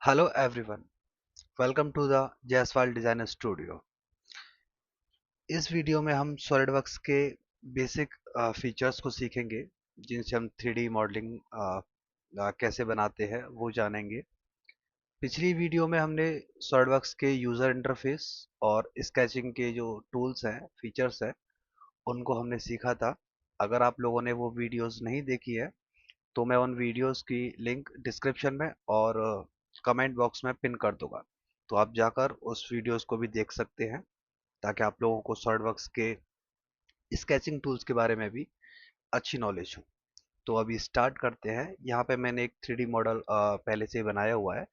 Hello everyone, welcome to the Jaiswal Designer Studio। इस video में हम सॉलिडवर्क्स के बेसिक फीचर्स को सीखेंगे जिनसे हम 3D मॉडलिंग कैसे बनाते हैं वो जानेंगे। पिछली वीडियो में हमने सॉलिडवर्क्स के यूज़र इंटरफेस और स्केचिंग के जो टूल्स हैं, फीचर्स हैं, उनको हमने सीखा था। अगर आप लोगों ने वो वीडियोस नहीं देखी है तो मैं उन वीडियोस की लिंक डिस्क्रिप्शन में और कमेंट बॉक्स में पिन कर दूंगा, तो आप जाकर उस वीडियोस को भी देख सकते हैं ताकि आप लोगों को सॉलिडवर्क्स के स्केचिंग टूल्स के बारे में भी अच्छी नॉलेज हो। तो अभी स्टार्ट करते हैं। यहाँ पे मैंने एक 3D मॉडल पहले से ही बनाया हुआ है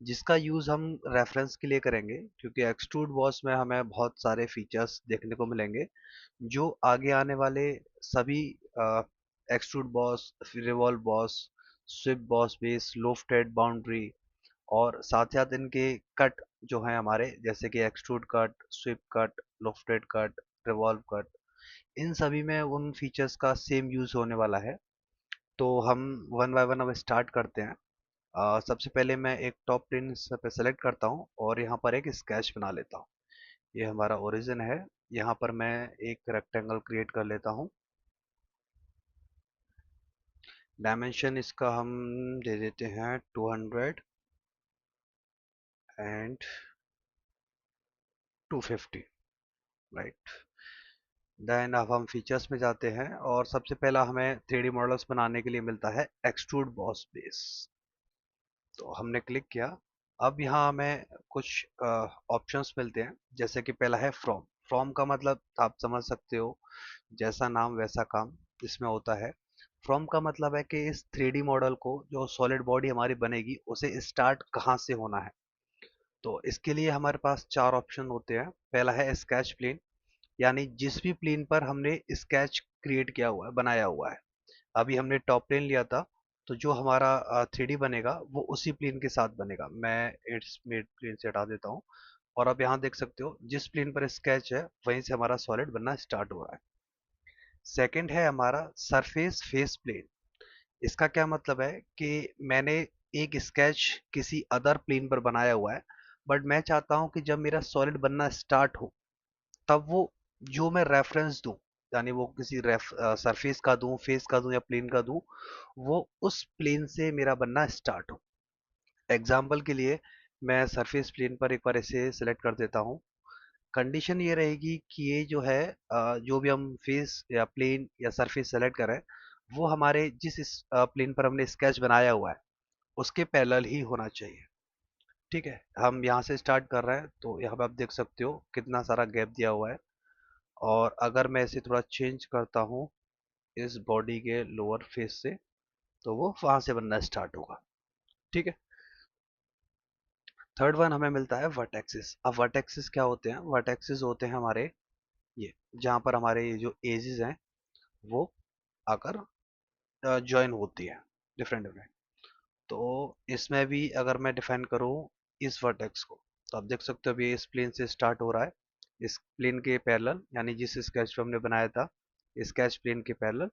जिसका यूज़ हम रेफरेंस के लिए करेंगे, क्योंकि एक्सट्रूड बॉस में हमें बहुत सारे फीचर्स देखने को मिलेंगे जो आगे आने वाले सभी extrude boss, revolve boss, sweep boss base, lofted boundary और साथ साथ इनके कट जो हैं हमारे, जैसे कि extrude cut, sweep cut, lofted cut, revolve cut, इन सभी में उन फीचर्स का सेम यूज होने वाला है। तो हम वन बाय वन अब स्टार्ट करते हैं। सबसे पहले मैं एक टॉप प्लेन पे सेलेक्ट करता हूँ और यहाँ पर एक स्केच बना लेता हूँ। ये हमारा ओरिजिन है। यहाँ पर मैं एक रेक्टेंगल क्रिएट कर लेता हूँ। डायमेंशन इसका हम दे देते हैं 200 एंड 250, राइट। देन अब हम फीचर्स में जाते हैं और सबसे पहला हमें 3D मॉडल्स बनाने के लिए मिलता है एक्सट्रूड बॉस बेस। तो हमने क्लिक किया। अब यहाँ हमें कुछ ऑप्शंस मिलते हैं, जैसे कि पहला है फ्रॉम। फ्रॉम का मतलब आप समझ सकते हो, जैसा नाम वैसा काम इसमें होता है। फ्रॉम का मतलब है कि इस 3D मॉडल को, जो सॉलिड बॉडी हमारी बनेगी, उसे स्टार्ट कहाँ से होना है। तो इसके लिए हमारे पास चार ऑप्शन होते हैं। पहला है स्केच प्लेन, यानी जिस भी प्लेन पर हमने स्केच क्रिएट किया हुआ है, बनाया हुआ है। अभी हमने टॉप प्लेन लिया था, तो जो हमारा 3D बनेगा वो उसी प्लेन के साथ बनेगा। मैं इट्स मेड प्लेन से हटा देता हूँ और आप यहाँ देख सकते हो जिस प्लेन पर स्केच है वहीं से हमारा सॉलिड बनना स्टार्ट हो रहा है। सेकंड है हमारा सरफेस फेस प्लेन। इसका क्या मतलब है कि मैंने एक स्केच किसी अदर प्लेन पर बनाया हुआ है, बट मैं चाहता हूँ कि जब मेरा सॉलिड बनना स्टार्ट हो तब वो जो मैं रेफरेंस दूं, यानी वो किसी सरफेस का दूं, फेस का दूं या प्लेन का दूं, वो उस प्लेन से मेरा बनना स्टार्ट हो। एग्जाम्पल के लिए मैं सरफेस प्लेन पर एक बार इसे सिलेक्ट कर देता हूं। कंडीशन ये रहेगी कि ये जो है जो भी हम फेस या प्लेन या सरफेस सेलेक्ट करें, वो हमारे जिस प्लेन पर हमने स्केच बनाया हुआ है उसके पैरेलल ही होना चाहिए। ठीक है, हम यहाँ से स्टार्ट कर रहे हैं तो यहाँ पे आप देख सकते हो कितना सारा गैप दिया हुआ है। और अगर मैं इसे थोड़ा चेंज करता हूँ इस बॉडी के लोअर फेस से, तो वो वहां से बनना स्टार्ट होगा। ठीक है। थर्ड वन हमें मिलता है वर्टेक्सिस। अब वर्टेक्सिस क्या होते हैं? वर्टेक्सिस होते हैं हमारे ये, जहाँ पर हमारे ये जो एजेस हैं वो आकर ज्वाइन होती है, डिफरेंट डिफरेंट। तो इसमें भी अगर मैं डिफाइन करूँ इस वर्टेक्स को, तो आप देख सकते हो अभी इस प्लेन से स्टार्ट हो रहा है, इस प्लेन के पैरेलल, यानी जिस स्केच पे हमने बनाया था स्केच प्लेन के पैरेलल,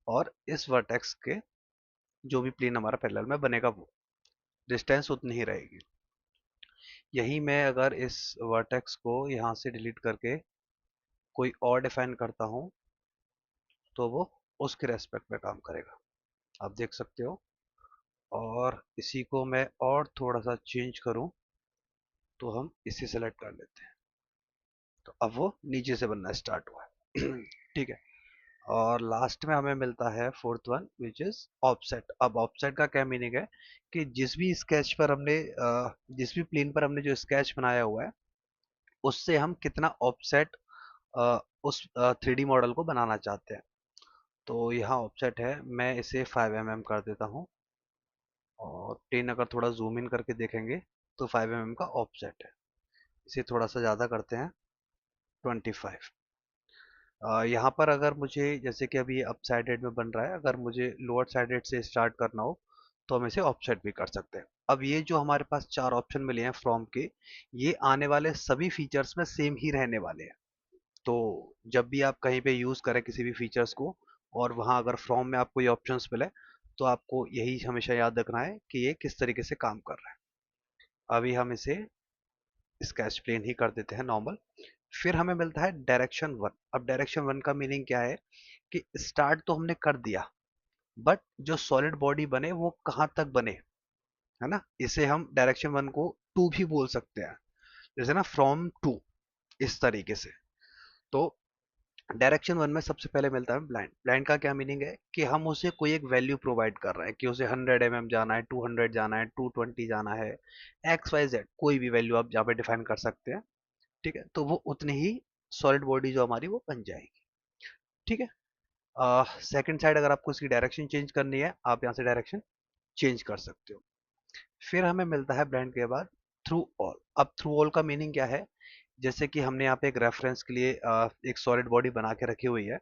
और इस वर्टेक्स के जो भी प्लेन हमारा पैरेलल में बनेगा वो डिस्टेंस उतनी ही रहेगी। यही मैं अगर इस वर्टेक्स को यहाँ से डिलीट करके कोई और डिफाइन करता हूँ तो वो उसके रेस्पेक्ट में काम करेगा, आप देख सकते हो। और इसी को मैं और थोड़ा सा चेंज करूँ तो हम इसे सेलेक्ट कर लेते हैं, तो अब वो नीचे से बनना स्टार्ट हुआ है। ठीक है। और लास्ट में हमें मिलता है fourth one, which is offset. अब ऑफसेट का क्या मीनिंग है कि जिस भी स्केच पर हमने जिस भी प्लेन पर हमने जो स्केच बनाया हुआ है उससे हम कितना ऑफसेट उस 3D मॉडल को बनाना चाहते हैं। तो यहाँ ऑफसेट है, मैं इसे 5 mm कर देता हूँ। और 10 अगर थोड़ा जूम इन करके देखेंगे तो 5 mm का ऑफसेट है। इसे थोड़ा सा ज़्यादा करते हैं, 25। यहाँ पर अगर मुझे, जैसे कि अभी अप साइडेड में बन रहा है, अगर मुझे लोअर साइडेड से स्टार्ट करना हो तो हम इसे ऑफसेट भी कर सकते हैं। अब ये जो हमारे पास चार ऑप्शन मिले हैं फ्रॉम के, ये आने वाले सभी फीचर्स में सेम ही रहने वाले हैं। तो जब भी आप कहीं पे यूज़ करें किसी भी फीचर्स को और वहाँ अगर फ्रॉम में आपको ये ऑप्शंस मिले, तो आपको यही हमेशा याद रखना है कि ये किस तरीके से काम कर रहा है। अभी हम इसे स्केच प्लेन ही कर देते हैं नॉर्मल। फिर हमें मिलता है डायरेक्शन वन। अब डायरेक्शन वन का मीनिंग क्या है कि स्टार्ट तो हमने कर दिया, बट जो सॉलिड बॉडी बने वो कहाँ तक बने, है ना। इसे हम डायरेक्शन वन को टू भी बोल सकते हैं, जैसे ना फ्रॉम टू, इस तरीके से। तो डायरेक्शन वन में सबसे पहले मिलता है ब्लाइंड। ब्लाइंड का क्या मीनिंग है कि हम उसे कोई एक वैल्यू प्रोवाइड कर रहे हैं कि उसे 100 mm जाना है, 200 जाना है, 220 जाना है, एक्स वाई जेड कोई भी वैल्यू आप जहाँ पे डिफाइन कर सकते हैं। ठीक है, तो वो उतनी ही सॉलिड बॉडी जो हमारी वो बन जाएगी। ठीक है। सेकंड साइड अगर आपको इसकी डायरेक्शन चेंज करनी है, आप यहाँ से डायरेक्शन चेंज कर सकते हो। फिर हमें मिलता है ब्लाइंड के बाद थ्रू ऑल। अब थ्रू ऑल का मीनिंग क्या है, जैसे कि हमने यहाँ पे एक रेफरेंस के लिए एक सॉलिड बॉडी बना के रखी हुई है।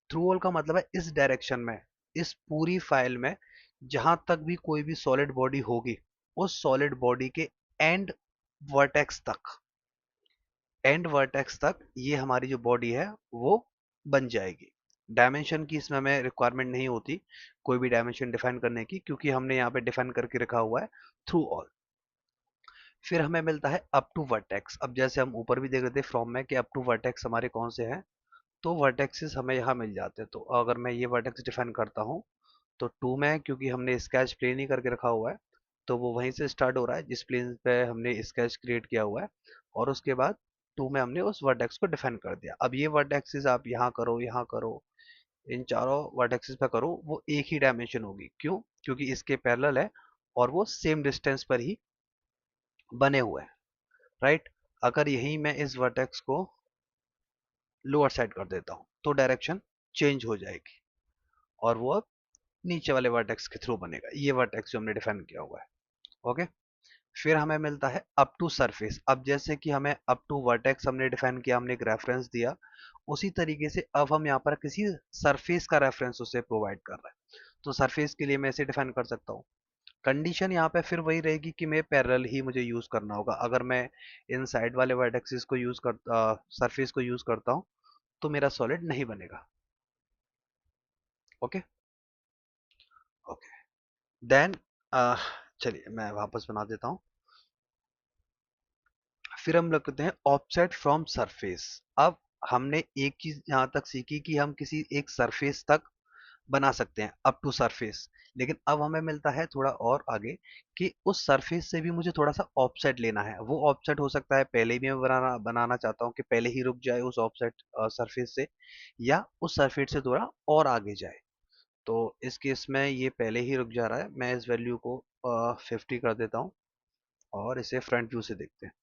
थ्रू ऑल का मतलब है इस डायरेक्शन में, इस पूरी फाइल में जहां तक भी कोई भी सॉलिड बॉडी होगी, उस सॉलिड बॉडी के एंड वर्टेक्स तक, एंड वर्टेक्स तक ये हमारी जो बॉडी है वो बन जाएगी। डायमेंशन की इसमें हमें रिक्वायरमेंट नहीं होती कोई भी डायमेंशन डिफाइन करने की, क्योंकि हमने यहाँ पे डिफाइन करके रखा हुआ है थ्रू ऑल। फिर हमें मिलता है अप टू वर्टेक्स। अब जैसे हम ऊपर भी देख रहे थे फ्रॉम में कि अप टू वर्टेक्स हमारे कौन से हैं, तो वर्टेक्सेस हमें यहाँ मिल जाते हैं। तो अगर मैं ये वर्टेक्स डिफाइन करता हूँ, तो टू में क्योंकि हमने स्केच प्लेन ही करके रखा हुआ है, तो वो वहीं से स्टार्ट हो रहा है जिस प्लेन पे हमने स्केच क्रिएट किया हुआ है, और उसके बाद टू में हमने उस वर्टेक्स को डिफाइन कर दिया। अब ये वर्टेक्सेस आप यहाँ करो, इन चारों वर्टेक्सेस पे करो, वो एक ही डायमेंशन होगी। क्यों? क्योंकि इसके पैरेलल है और वो सेम डिस्टेंस पर ही बने हुए हैं, राइट। अगर यही मैं इस वर्टेक्स को लोअर साइड कर देता हूँ तो डायरेक्शन चेंज हो जाएगी, और वो अब नीचे वाले वर्टेक्स के थ्रू बनेगा, ये वर्टेक्स जो हमने डिफाइन किया हुआ है। ओके। फिर हमें मिलता है अप टू सरफेस। अब जैसे कि हमें अप टू वर्टेक्स हमने डिफाइन किया, हमने एक रेफरेंस दिया, उसी तरीके से अब हम यहाँ पर किसी सरफेस का रेफरेंस उसे प्रोवाइड कर रहे हैं। तो सरफेस के लिए मैं इसे डिफाइन कर सकता हूँ। कंडीशन यहाँ पे फिर वही रहेगी कि मैं पैरेलल ही मुझे यूज करना होगा। अगर मैं इन साइड वाले वर्टेक्सेस को यूज कर सरफेस को यूज करता हूँ, तो मेरा सॉलिड नहीं बनेगा। ओके। ओके। देन चलिए मैं वापस बना देता हूँ। फिर हम लगते हैं ऑफसेट फ्रॉम सरफेस। अब हमने एक चीज यहाँ तक सीखी कि हम किसी एक सरफेस तक बना सकते हैं अप टू सरफेस, लेकिन अब हमें मिलता है थोड़ा और आगे कि उस सरफेस से भी मुझे थोड़ा सा ऑफसेट लेना है। वो ऑफसेट हो सकता है पहले भी मैं बनाना बनाना चाहता हूँ कि पहले ही रुक जाए उस ऑफसेट सरफेस से, या उस सरफेस से थोड़ा और आगे जाए। तो इस केस में ये पहले ही रुक जा रहा है, मैं इस वैल्यू को 50 कर देता हूँ और इसे फ्रंट व्यू से देखते हैं।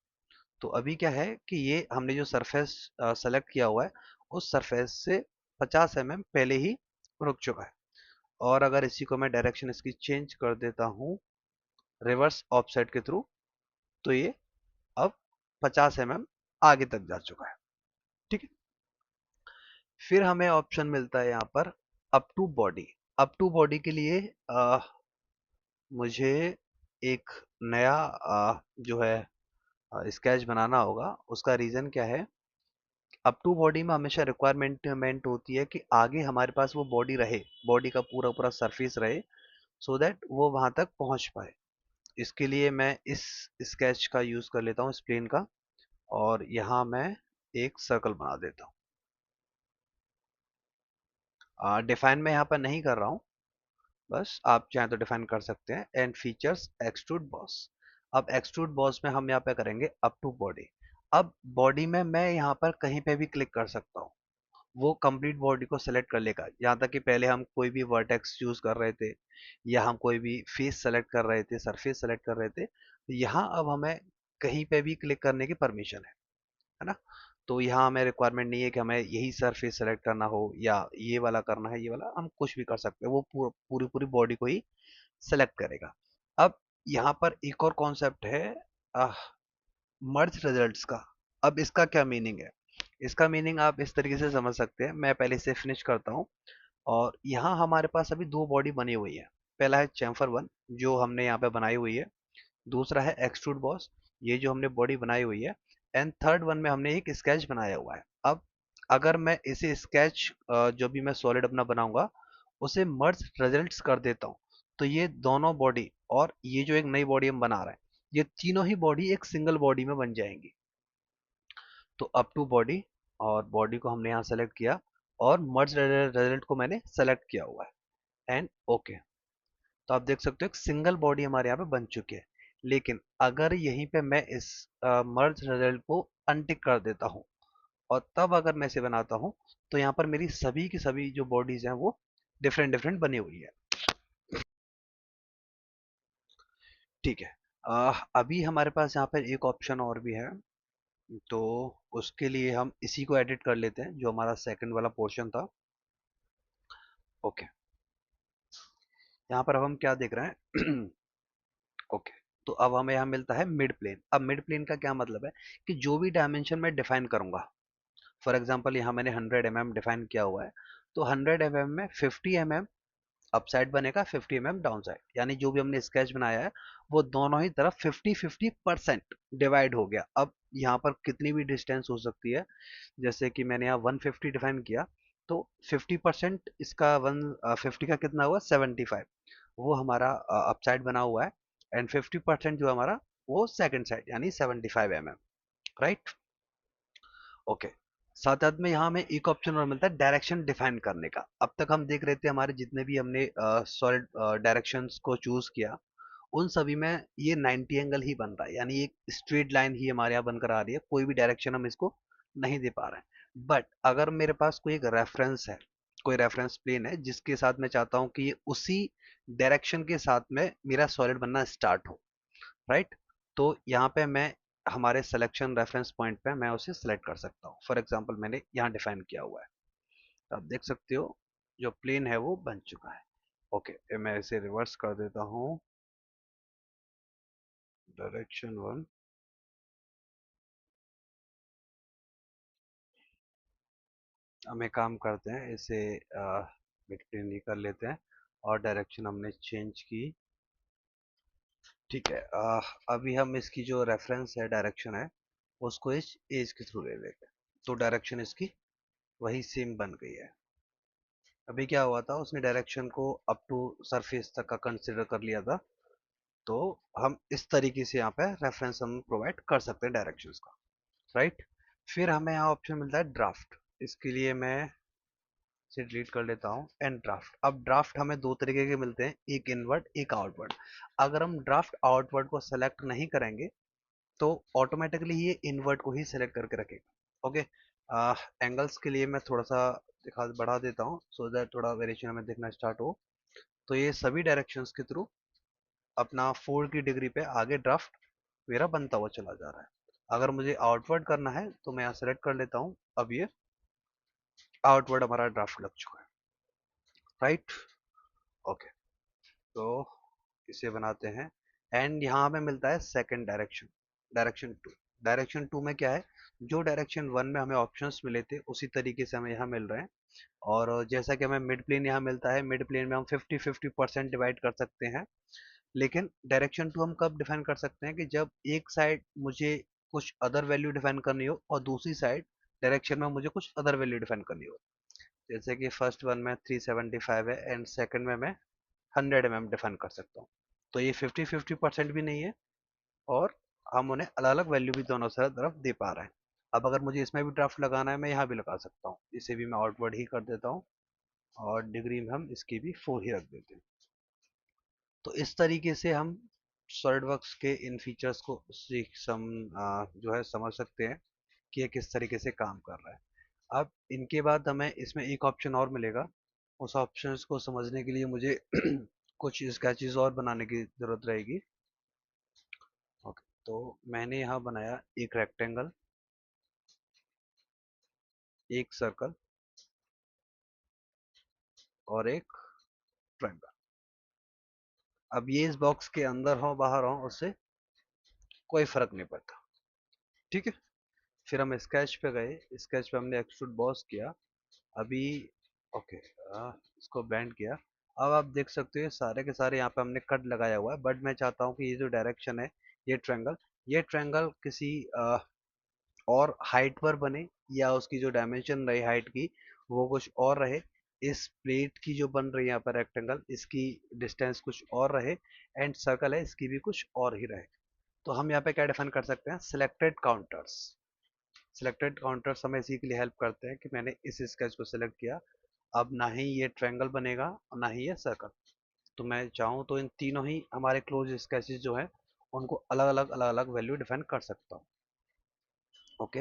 तो अभी क्या है कि ये हमने जो सरफेस सेलेक्ट किया हुआ है, उस सरफेस से 50 mm पहले ही रुक चुका है। और अगर इसी को मैं डायरेक्शन इसकी चेंज कर देता हूँ रिवर्स ऑफसेट के थ्रू, तो ये अब 50 mm आगे तक जा चुका है। ठीक है। फिर हमें ऑप्शन मिलता है यहाँ पर up to body. Up to body के लिए मुझे एक नया जो है स्केच बनाना होगा। उसका रीजन क्या है, अप टू बॉडी में हमेशा रिक्वायरमेंट होती है कि आगे हमारे पास वो बॉडी रहे, बॉडी का पूरा पूरा सरफेस रहे, सो दैट वो वहां तक पहुंच पाए। इसके लिए मैं इस स्केच का यूज कर लेता हूँ, इस प्लेन का, और यहाँ मैं एक सर्कल बना देता हूँ। डिफाइन मैं यहाँ पर नहीं कर रहा हूँ, बस आप चाहें तो डिफाइन कर सकते हैं। And features extrude boss. अब एक्सट्रूड बॉस में हम यहाँ पे करेंगे अप टू बॉडी। अब बॉडी में मैं यहाँ पर कहीं पे भी क्लिक कर सकता हूँ, वो कंप्लीट बॉडी को सेलेक्ट कर लेगा। यहाँ तक कि पहले हम कोई भी वर्टेक्स चूज कर रहे थे, या हम कोई भी फेस सेलेक्ट कर रहे थे, सरफेस सेलेक्ट कर रहे थे, तो यहाँ अब हमें कहीं पे भी क्लिक करने की परमिशन है ना। तो यहाँ हमें रिक्वायरमेंट नहीं है कि हमें यही सरफेस सेलेक्ट करना हो या ये वाला करना है, ये वाला हम कुछ भी कर सकते हैं, वो पूरी पूरी बॉडी को ही सेलेक्ट करेगा। अब यहाँ पर एक और कॉन्सेप्ट है मर्ज रिजल्ट्स का। अब इसका क्या मीनिंग है, इसका मीनिंग आप इस तरीके से समझ सकते हैं। मैं पहले इसे फिनिश करता हूँ। और यहाँ हमारे पास अभी दो बॉडी बनी हुई है। पहला है चैम्फर वन, जो हमने यहाँ पे बनाई हुई है। दूसरा है एक्सट्रूड बॉस, ये जो हमने बॉडी बनाई हुई है। एंड थर्ड वन में हमने एक स्केच बनाया हुआ है। अब अगर मैं इसे स्केच जो भी मैं सॉलिड अपना बनाऊंगा उसे मर्ज रिजल्ट्स कर देता हूँ, तो ये दोनों बॉडी और ये जो एक नई बॉडी हम बना रहे हैं, ये तीनों ही बॉडी एक सिंगल बॉडी में बन जाएंगी। तो अप टू बॉडी, और बॉडी को हमने यहाँ सेलेक्ट किया, और मर्ज रिजल्ट को मैंने सेलेक्ट किया हुआ है, एंड ओके। तो आप देख सकते हो एक सिंगल बॉडी हमारे यहाँ पे बन चुकी है। लेकिन अगर यहीं पे मैं इस मर्ज रिजल्ट को अनटिक कर देता हूँ, और तब अगर मैं इसे बनाता हूँ, तो यहाँ पर मेरी सभी की सभी जो बॉडीज हैं वो डिफरेंट डिफरेंट बनी हुई है। ठीक है। अभी हमारे पास यहाँ पर एक ऑप्शन और भी है, तो उसके लिए हम इसी को एडिट कर लेते हैं, जो हमारा सेकंड वाला पोर्शन था। ओके, यहाँ पर अब हम क्या देख रहे हैं? ओके, तो अब हमें यहाँ मिलता है मिड प्लेन। अब मिड प्लेन का क्या मतलब है, कि जो भी डायमेंशन मैं डिफाइन करूंगा, फॉर एग्जांपल यहाँ मैंने 100 mm डिफाइन किया हुआ है, तो 100 mm में 50 mm अप साइड बनेगा, 50 mm डाउन साइड, यानी जो भी हमने स्केच बनाया है वो दोनों ही तरफ 50-50% डिवाइड हो गया। अब यहाँ पर कितनी भी डिस्टेंस हो सकती है, जैसे कि मैंने यहाँ 150 डिफाइन किया, तो 50% इसका 150 का कितना हुआ, 75, वो हमारा अप साइड बना हुआ है, एंड 50% जो हमारा वो सेकंड साइड, यानी 75 mm, राइट। ओके, साथ साथ में यहाँ हमें एक ऑप्शन और मिलता है डायरेक्शन डिफाइन करने का। अब तक हम देख रहे थे हमारे जितने भी हमने सॉलिड डायरेक्शंस को चूज किया, उन सभी में ये 90 एंगल ही बन रहा है, यानी एक स्ट्रेट लाइन ही हमारे यहाँ बनकर आ रही है, कोई भी डायरेक्शन हम इसको नहीं दे पा रहे हैं। बट अगर मेरे पास कोई एक रेफरेंस है, कोई रेफरेंस प्लेन है जिसके साथ मैं चाहता हूँ कि ये उसी डायरेक्शन के साथ में मेरा सॉलिड बनना स्टार्ट हो, राइट, तो यहाँ पे मैं हमारे सिलेक्शन रेफरेंस पॉइंट पे मैं उसे सिलेक्ट कर सकता हूँ। फॉर एग्जांपल मैंने यहाँ डिफाइन किया हुआ है, तो आप देख सकते हो जो प्लेन है वो बन चुका है। ओके, मैं इसे रिवर्स कर देता हूँ, डायरेक्शन वन। हम एक काम करते हैं, इसे मिड प्लेन ही कर लेते हैं, और डायरेक्शन हमने चेंज की। ठीक है, अभी हम इसकी जो रेफरेंस है, डायरेक्शन है, उसको इस एज के थ्रू ले लेते हैं, तो डायरेक्शन इसकी वही सेम बन गई है। अभी क्या हुआ था, उसने डायरेक्शन को अप टू सरफेस तक का कंसिडर कर लिया था, तो हम इस तरीके से यहाँ पे रेफरेंस हम प्रोवाइड कर सकते हैं डायरेक्शंस का, राइट। फिर हमें यहाँ ऑप्शन मिलता है ड्राफ्ट। इसके लिए मैं इसे डिलीट कर लेता हूँ, एंड ड्राफ्ट। अब ड्राफ्ट हमें दो तरीके के मिलते हैं, एक इनवर्ड एक आउटवर्ड। अगर हम ड्राफ्ट आउटवर्ड को सेलेक्ट नहीं करेंगे, तो ऑटोमेटिकली ये इनवर्ड को ही सेलेक्ट करके रखेगा। ओके, एंगल्स के लिए मैं थोड़ा सा दिखा बढ़ा देता हूँ, सो दैट थोड़ा वेरिएशन हमें दिखना स्टार्ट हो। तो ये सभी डायरेक्शंस के थ्रू अपना 4 की डिग्री पे आगे ड्राफ्ट मेरा बनता हुआ चला जा रहा है। अगर मुझे आउटवर्ड करना है, तो मैं यहाँ सेलेक्ट कर लेता हूँ, अब ये आउटवर्ड हमारा ड्राफ्ट लग चुका है, राइट। ओके, तो इसे बनाते हैं, एंड यहाँ हमें मिलता है second direction, direction two. Direction two में क्या है, जो डायरेक्शन वन में हमें ऑप्शंस मिले थे उसी तरीके से हमें यहाँ मिल रहे हैं। और जैसा कि हमें मिड प्लेन यहाँ मिलता है, मिड प्लेन में हम 50-50% डिवाइड कर सकते हैं। लेकिन डायरेक्शन टू हम कब डिफाइन कर सकते हैं, कि जब एक साइड मुझे कुछ अदर वैल्यू डिफाइन करनी हो, और दूसरी साइड डायरेक्शन में मुझे कुछ अदर वैल्यू डिफाइन करनी हो। जैसे कि फर्स्ट वन में 375 है, एंड सेकंड में मैं 100 mm डिफाइन कर सकता हूँ। तो ये 50-50% भी नहीं है, और हम उन्हें अलग अलग वैल्यू भी दोनों तरफ दे पा रहे हैं। अब अगर मुझे इसमें भी ड्राफ्ट लगाना है, मैं यहाँ भी लगा सकता हूँ, इसे भी मैं आउटवर्ड ही कर देता हूँ, और डिग्री में हम इसकी भी 4 ही रख देते हैं। तो इस तरीके से हम सॉलिडवर्क्स के इन फीचर्स को जो है समझ सकते हैं, कि ये किस तरीके से काम कर रहा है। अब इनके बाद हमें इसमें एक ऑप्शन और मिलेगा, उस ऑप्शन को समझने के लिए मुझे कुछ स्केचेस और बनाने की जरूरत रहेगी। ओके, तो मैंने यहाँ बनाया एक रेक्टेंगल, एक सर्कल, और एक ट्रायंगल। अब ये इस बॉक्स के अंदर हो बाहर हो, उससे कोई फर्क नहीं पड़ता, ठीक है। फिर हम स्केच पे गए, स्केच पे हमने एक्सट्रूड बॉस किया। अभी ओके, इसको ब्लेंड किया। अब आप देख सकते हो ये सारे के सारे यहाँ पे हमने कट लगाया हुआ है, बट मैं चाहता हूँ कि ये जो डायरेक्शन है, ये ट्रायंगल किसी और हाइट पर बने, या उसकी जो डायमेंशन रही हाइट की वो कुछ और रहे। इस प्लेट की जो बन रही है यहाँ पर रेक्टेंगल, इसकी डिस्टेंस कुछ और रहे, एंड सर्कल है इसकी भी कुछ और ही रहे। तो हम यहाँ पे क्या डिफाइन कर सकते हैं, सिलेक्टेड काउंटर्स। सिलेक्टेड काउंटर्स हमें इसी के लिए हेल्प करते हैं कि मैंने इस स्केच को सिलेक्ट किया, अब ना ही ये ट्रायंगल बनेगा और ना ही ये सर्कल। तो मैं चाहूँ तो इन तीनों ही हमारे क्लोज स्केचेस जो है उनको अलग अलग वैल्यू डिफाइन कर सकता हूँ। ओके,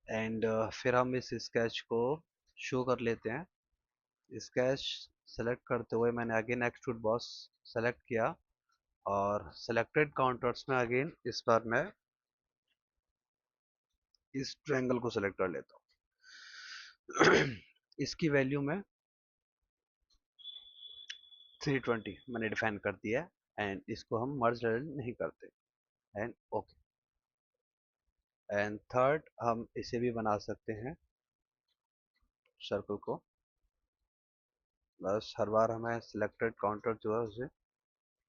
एंड फिर हम इस स्केच को शो कर लेते हैं। स्केच सेलेक्ट करते हुए मैंने अगेन एक्सट्रूड बॉस सेलेक्ट किया, और सेलेक्टेड काउंटर्स में अगेन इस बार मैं इस ट्रायंगल को सेलेक्ट कर लेता हूँ। इसकी वैल्यू में 320 मैंने डिफाइन कर दिया है, एंड इसको हम मर्ज नहीं करते, एंड ओके। एंड थर्ड, हम इसे भी बना सकते हैं सर्कल को, बस हर बार हमें सिलेक्टेड काउंटर जो है उसे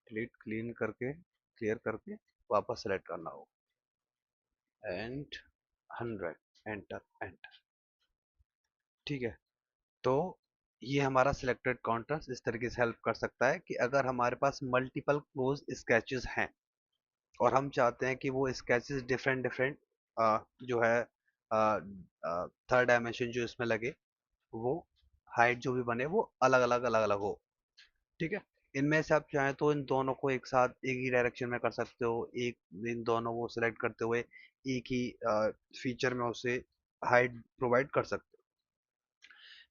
डिलीट क्लीन करके क्लियर करके वापस सेलेक्ट करना होगा, एंड 100, एंटर एंटर। ठीक है, तो ये हमारा सिलेक्टेड काउंटर्स इस तरीके से हेल्प कर सकता है कि अगर हमारे पास मल्टीपल क्लोज स्केचेस हैं और हम चाहते हैं कि वो स्केचेस डिफरेंट डिफरेंट जो है थर्ड डायमेंशन जो इसमें लगे, वो हाइट जो भी बने वो अलग अलग हो। ठीक है, इनमें से आप चाहें तो इन दोनों को एक साथ एक ही डायरेक्शन में कर सकते हो, एक इन दोनों को सिलेक्ट करते हुए एक ही फीचर में उसे हाइट प्रोवाइड कर सकते हो।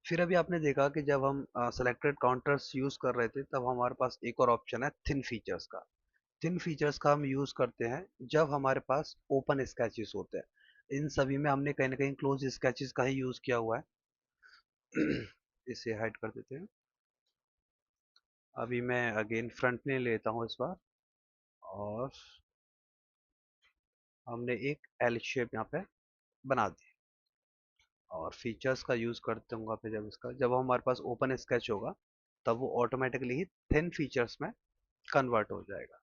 फिर अभी आपने देखा कि जब हम सेलेक्टेड काउंटर्स यूज कर रहे थे तब हमारे पास एक और ऑप्शन है थिन फीचर्स का। थिन फीचर्स का हम यूज करते हैं जब हमारे पास ओपन स्केचेस होते हैं। इन सभी में हमने कहीं ना कहीं क्लोज स्केचेस का ही यूज किया हुआ है। इसे हाइड कर देते हैं। अभी मैं अगेन फ्रंट प्लेन लेता हूँ इस बार, और हमने एक एल शेप यहाँ पे बना दी, और फीचर्स का यूज करते होंगे पे जब इसका जब हमारे पास ओपन स्केच होगा तब वो ऑटोमेटिकली ही थिन फीचर्स में कन्वर्ट हो जाएगा।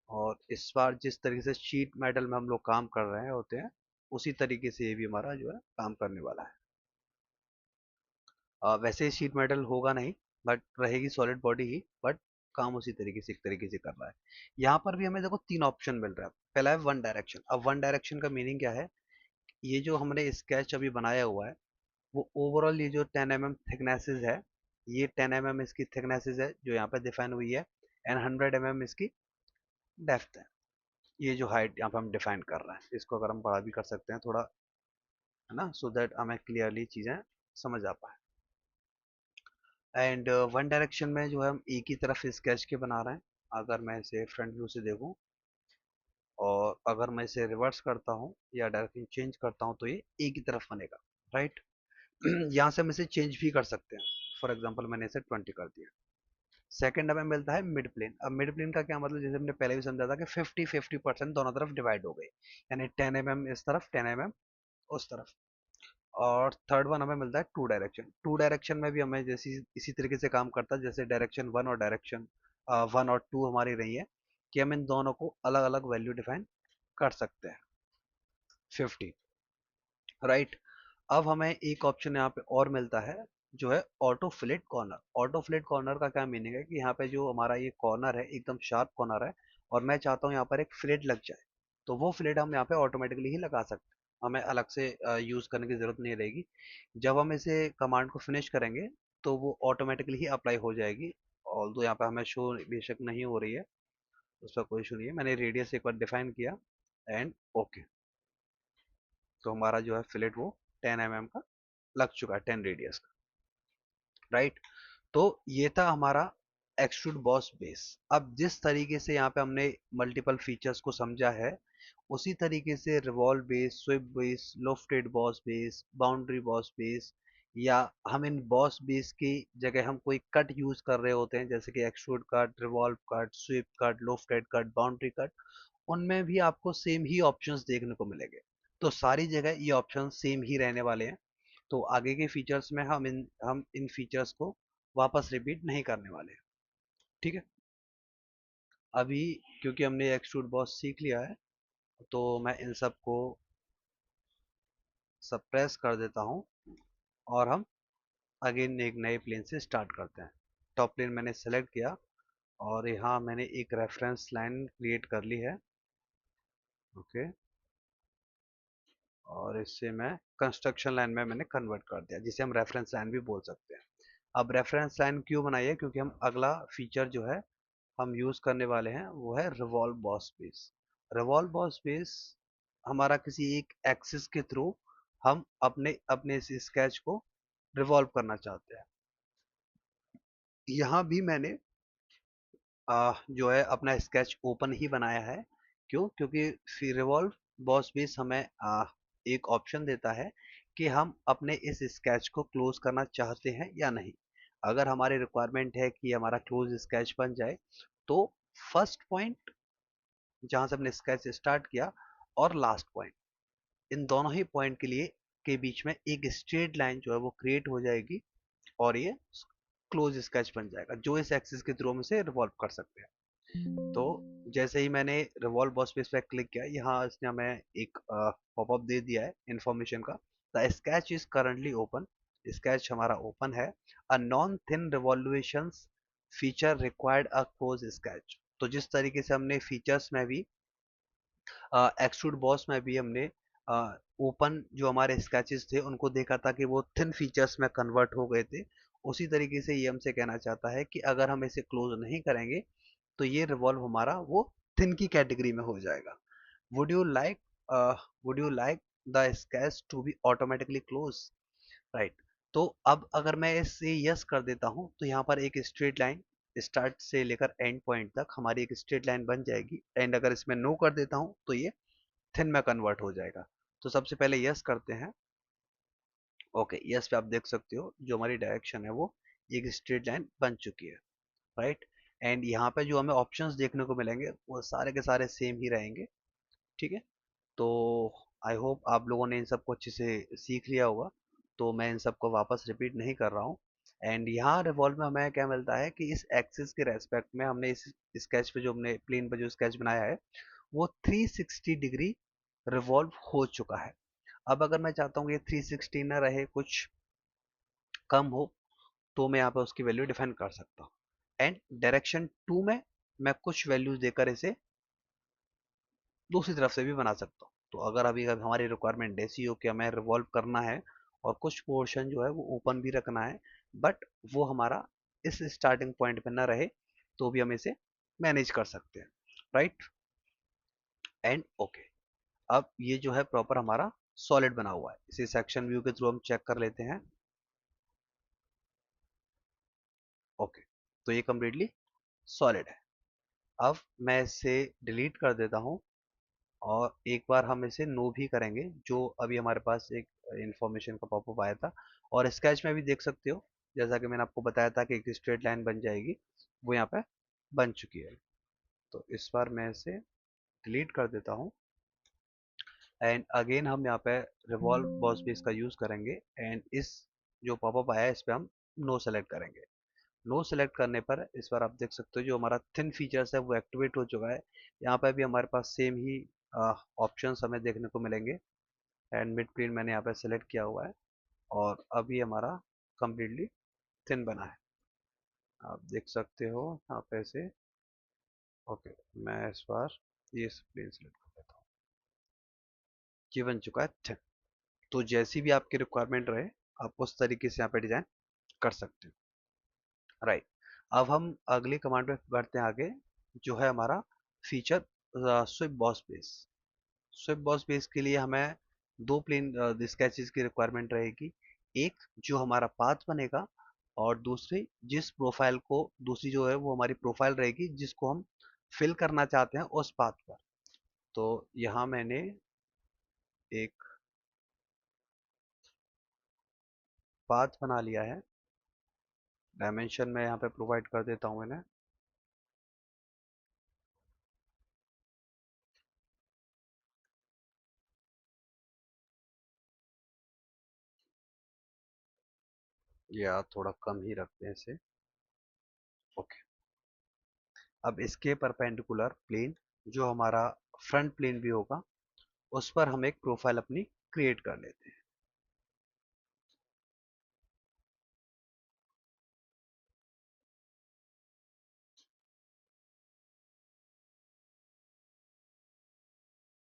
और इस बार जिस तरीके से शीट मेटल में हम लोग काम कर रहे होते हैं उसी तरीके से ये भी हमारा जो है काम करने वाला है। वैसे शीट मेटल होगा नहीं, बट रहेगी सॉलिड बॉडी ही, बट काम उसी तरीके से एक तरीके से कर रहा है। यहाँ पर भी हमें देखो तीन ऑप्शन मिल रहा है। पहला है वन डायरेक्शन। अब वन डायरेक्शन का मीनिंग क्या है, ये जो हमने स्केच अभी बनाया हुआ है वो ओवरऑल ये जो 10 mm थिकनेसेस है, ये 10 mm इसकी थिकनेसेस है जो यहाँ पे डिफाइन हुई है, एंड 100 mm इसकी डेप्थ है। ये जो हाइट यहाँ पे हम डिफाइन कर रहे हैं इसको अगर हम बड़ा भी कर सकते हैं थोड़ा, है ना, सो दैट हमें क्लियरली चीज़ें समझ आ पाए। एंड वन डायरेक्शन में जो है हम एक ही तरफ स्केच के बना रहे हैं। अगर मैं इसे फ्रंट व्यू से देखूं और अगर मैं इसे रिवर्स करता हूं या डायरेक्शन चेंज करता हूं तो ये एक ही तरफ बनेगा, राइट। यहाँ से हम इसे चेंज भी कर सकते हैं। फॉर एग्जांपल मैंने इसे 20 कर दिया। सेकंड हमें मिलता है मिड प्लेन। अब मिड प्लेन का क्या मतलब, जैसे हमने पहले भी समझा था कि 50-50% दोनों तरफ डिवाइड हो गए, यानी 10 mm इस तरफ 10 mm उस तरफ। और थर्ड वन हमें मिलता है टू डायरेक्शन। टू डायरेक्शन में भी हमें जैसी इसी तरीके से काम करता है जैसे डायरेक्शन वन और डायरेक्शन वन और टू हमारी रही है, कि हम इन दोनों को अलग अलग वैल्यू डिफाइन कर सकते हैं। 50, राइट। अब हमें एक ऑप्शन यहाँ पे और मिलता है जो है auto fleet corner. Auto fleet corner का क्या मीनिंग है कि यहाँ पे जो हमारा ये कॉर्नर है एकदम शार्प कॉर्नर है, और मैं चाहता हूँ यहाँ पर एक फ्लिट लग जाए, तो वो फ्लिट हम यहाँ पे ऑटोमेटिकली ही लगा सकते हैं, हमें अलग से यूज करने की जरूरत नहीं रहेगी। जब हम इसे कमांड को फिनिश करेंगे तो वो ऑटोमेटिकली ही अप्लाई हो जाएगी। ऑल्दो यहाँ पे हमें शो बेशक नहीं हो रही है, उसका कोई इशू नहीं है। मैंने रेडियस एक बार डिफाइन किया, एंड ओके, तो हमारा जो है फिलेट वो 10 mm का लग चुका है, 10 रेडियस का, राइट। तो ये था हमारा एक्सट्रूड बॉस बेस। अब जिस तरीके से यहाँ पे हमने मल्टीपल फीचर्स को समझा है उसी तरीके से revolve base, sweep base, lofted boss base, boundary boss base, या हम इन बॉस बेस की जगह हम कोई कट यूज कर रहे होते हैं जैसे कि extrude cut, revolve cut, sweep cut, lofted cut, boundary cut, उनमें भी आपको सेम ही ऑप्शंस देखने को मिलेंगे। तो सारी जगह ये ऑप्शन सेम ही रहने वाले हैं। तो आगे के फीचर्स में हम इन फीचर्स को वापस रिपीट नहीं करने वाले हैं। ठीक है, अभी क्योंकि हमने एक्सट्रूड बॉस सीख लिया है तो मैं इन सब को सप्रेस कर देता हूँ, और हम अगेन एक नए प्लेन से स्टार्ट करते हैं। टॉप प्लेन मैंने सेलेक्ट किया, और यहाँ मैंने एक रेफरेंस लाइन क्रिएट कर ली है, ओके, और इससे मैं कंस्ट्रक्शन लाइन में मैंने कन्वर्ट कर दिया, जिसे हम रेफरेंस लाइन भी बोल सकते हैं। अब रेफरेंस लाइन क्यों बनाई है? क्योंकि हम अगला फीचर जो है हम यूज करने वाले हैं वो है revolve boss space. Revolve boss space हमारा किसी एक एक्सिस के थ्रू हम अपने अपने इस स्केच को रिवॉल्व करना चाहते हैं। यहाँ भी मैंने जो है अपना स्केच ओपन ही बनाया है। क्यों? क्योंकि रिवॉल्व बॉस बेस हमें एक ऑप्शन देता है कि हम अपने इस स्केच को क्लोज करना चाहते हैं या नहीं। अगर हमारी रिक्वायरमेंट है कि हमारा क्लोज स्केच बन जाए, तो फर्स्ट पॉइंट जहां से हमने स्केच स्टार्ट किया और लास्ट पॉइंट, इन दोनों ही पॉइंट के लिए के बीच में एक स्ट्रेट लाइन जो है वो क्रिएट हो जाएगी, और ये क्लोज स्केच बन जाएगा जो इस एक्सिस के थ्रू हम इसे रिवॉल्व कर सकते हैं। तो जैसे ही मैंने रिवॉल्व बॉस पे इस पर क्लिक किया, यहाँ इसने हमें एक पॉपअप दे दिया है इन्फॉर्मेशन का। The sketch is currently open. Sketch हमारा ओपन है। A non thin revolution feature required a close sketch. तो जिस तरीके से हमने फीचर्स में भी एक्सट्रूड बॉस में भी हमने ओपन जो हमारे स्केचेस थे उनको देखा था कि वो थिन फीचर्स में कन्वर्ट हो गए थे, उसी तरीके से ये हमसे कहना चाहता है कि अगर हम इसे क्लोज नहीं करेंगे तो ये रिवॉल्व हमारा वो थिन की कैटेगरी में हो जाएगा। Would you like would you like the sketch to be automatically close, right? तो अब अगर मैं इसे यस कर देता हूं तो यहाँ पर एक स्ट्रेट लाइन स्टार्ट से लेकर एंड पॉइंट तक हमारी एक स्ट्रेट लाइन बन जाएगी। एंड अगर इसमें नो कर देता हूं तो ये थिन में कन्वर्ट हो जाएगा। तो सबसे पहले यस करते हैं। ओके, यस पे आप देख सकते हो जो हमारी डायरेक्शन है वो एक स्ट्रेट लाइन बन चुकी है, राइट? एंड यहाँ पे जो हमें ऑप्शंस देखने को मिलेंगे वो सारे के सारे सेम ही रहेंगे, ठीक है? तो आई होप आप लोगों ने इन सबको अच्छे से सीख लिया होगा, तो मैं इन सबको वापस रिपीट नहीं कर रहा हूँ। एंड यहाँ रिवॉल्व में हमें क्या मिलता है कि इस एक्सिस के रेस्पेक्ट में हमने इस स्केच पे जो हमने प्लेन पे जो स्केच बनाया है वो 360 डिग्री रिवॉल्व हो चुका है। अब अगर मैं चाहता हूँ ये 360 ना रहे, कुछ कम हो, तो मैं यहाँ पे उसकी वैल्यू डिफाइन कर सकता हूँ। एंड डायरेक्शन टू में मैं कुछ वैल्यूज देकर इसे दूसरी तरफ से भी बना सकता हूँ। तो अगर अभी अगर हमारी रिक्वायरमेंट ऐसी हो कि हमें रिवॉल्व करना है और कुछ पोर्शन जो है वो ओपन भी रखना है, बट वो हमारा इस स्टार्टिंग पॉइंट पे ना रहे, तो भी हम इसे मैनेज कर सकते हैं, राइट? एंड ओके, अब ये जो है प्रॉपर हमारा सॉलिड बना हुआ है। इसे सेक्शन व्यू के थ्रू हम चेक कर लेते हैं। ओके, तो ये कम्प्लीटली सॉलिड है। अब मैं इसे डिलीट कर देता हूँ, और एक बार हम इसे नो भी करेंगे, जो अभी हमारे पास एक इंफॉर्मेशन का पॉपअप आया था। और स्केच में भी देख सकते हो, जैसा कि मैंने आपको बताया था कि एक स्ट्रेट लाइन बन जाएगी, वो यहाँ पे बन चुकी है। तो इस बार मैं इसे डिलीट कर देता हूँ, एंड अगेन हम यहाँ पे रिवॉल्व बॉस बेस का यूज करेंगे। एंड इस जो पॉपअप आया है इस पे हम नो सेलेक्ट करेंगे। नो सेलेक्ट करने पर इस बार आप देख सकते हो जो हमारा थिन फीचर्स है वो एक्टिवेट हो चुका है। यहाँ पे भी हमारे पास सेम ही ऑप्शंस हमें देखने को मिलेंगे। एंड मिड प्लेन मैंने यहाँ पे सेलेक्ट किया हुआ है, और अभी हमारा कम्प्लीटली थिन बना है, आप देख सकते हो यहाँ पे से। ओके, मैं इस बार ये प्लेन सेलेक्ट कर लेता हूँ। ये बन चुका है थिन। तो जैसी भी आपकी रिक्वायरमेंट रहे, आप उस तरीके से यहाँ पे डिजाइन कर सकते हो, राइट? अब हम अगली कमांड पे बढ़ते हैं आगे, जो है हमारा feature sweep boss base. Sweep boss base के लिए हमें दो प्लेन स्केचेस की रिक्वायरमेंट रहेगी। एक जो हमारा पाथ बनेगा, और दूसरी जिस प्रोफाइल को, दूसरी जो है वो हमारी प्रोफाइल रहेगी जिसको हम फिल करना चाहते हैं उस पाथ पर। तो यहाँ मैंने एक पाथ बना लिया है। डायमेंशन मैं यहाँ पे प्रोवाइड कर देता हूँ इन्हें। या थोड़ा कम ही रखते हैं इसे। ओके, अब इसके परपेंडिकुलर प्लेन जो हमारा फ्रंट प्लेन भी होगा, उस पर हम एक प्रोफाइल अपनी क्रिएट कर लेते हैं।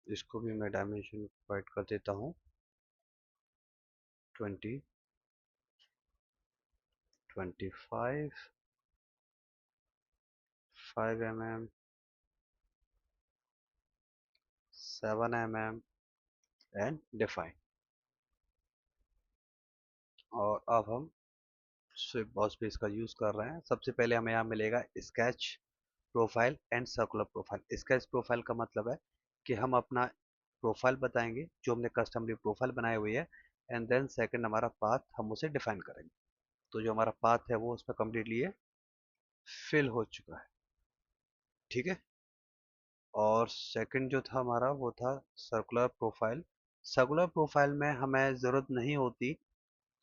इसको भी मैं डायमेंशन प्रोवाइड कर देता हूँ 20, 25, 5 mm, 7 mm एंड डिफाइन। और अब हम स्विफ्ट बॉस बेस का यूज़ कर रहे हैं। सबसे पहले हमें यहाँ मिलेगा sketch profile and circular profile. Sketch profile का मतलब है कि हम अपना प्रोफाइल बताएंगे जो हमने कस्टमली प्रोफाइल बनाई हुई है, एंड देन सेकंड हमारा पाथ हम उसे डिफाइन करेंगे। तो जो हमारा पाथ है वो उसमें कम्प्लीटली फिल हो चुका है, ठीक है। और सेकंड जो था हमारा वो था सर्कुलर प्रोफाइल। सर्कुलर प्रोफाइल में हमें ज़रूरत नहीं होती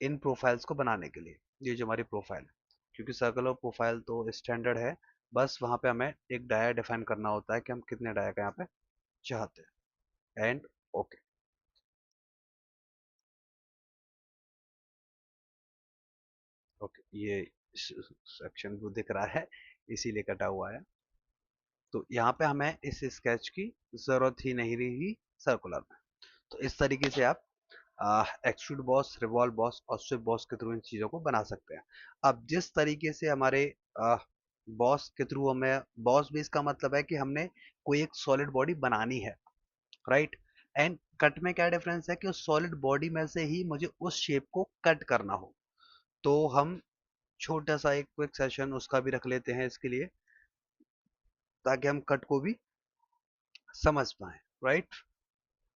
इन प्रोफाइल्स को बनाने के लिए, ये जो हमारी प्रोफाइल है, क्योंकि सर्कुलर प्रोफाइल तो स्टैंडर्ड है। बस वहाँ पे हमें एक डाया डिफाइन करना होता है कि हम कितने डाया का यहाँ पे चाहते हैं, एंड ओके। ओके, ये सेक्शन वो दिख रहा है इसीलिए कटा हुआ है। तो यहाँ पे हमें इस स्केच की जरूरत ही नहीं रही सर्कुलर में। तो इस तरीके से आप एक्सट्रूड बॉस, रिवॉल्व बॉस और स्विफ्ट बॉस के थ्रू इन चीज़ों को बना सकते हैं। अब जिस तरीके से हमारे बॉस के थ्रू हमें, बॉस बेस का मतलब है कि हमने कोई एक सॉलिड बॉडी बनानी है, राइट। एंड कट में क्या डिफरेंस है कि उस सॉलिड बॉडी में से ही मुझे उस शेप को कट करना हो। तो हम छोटा सा एक क्विक सेशन उसका भी रख लेते हैं इसके लिए, ताकि हम कट को भी समझ पाए, राइट।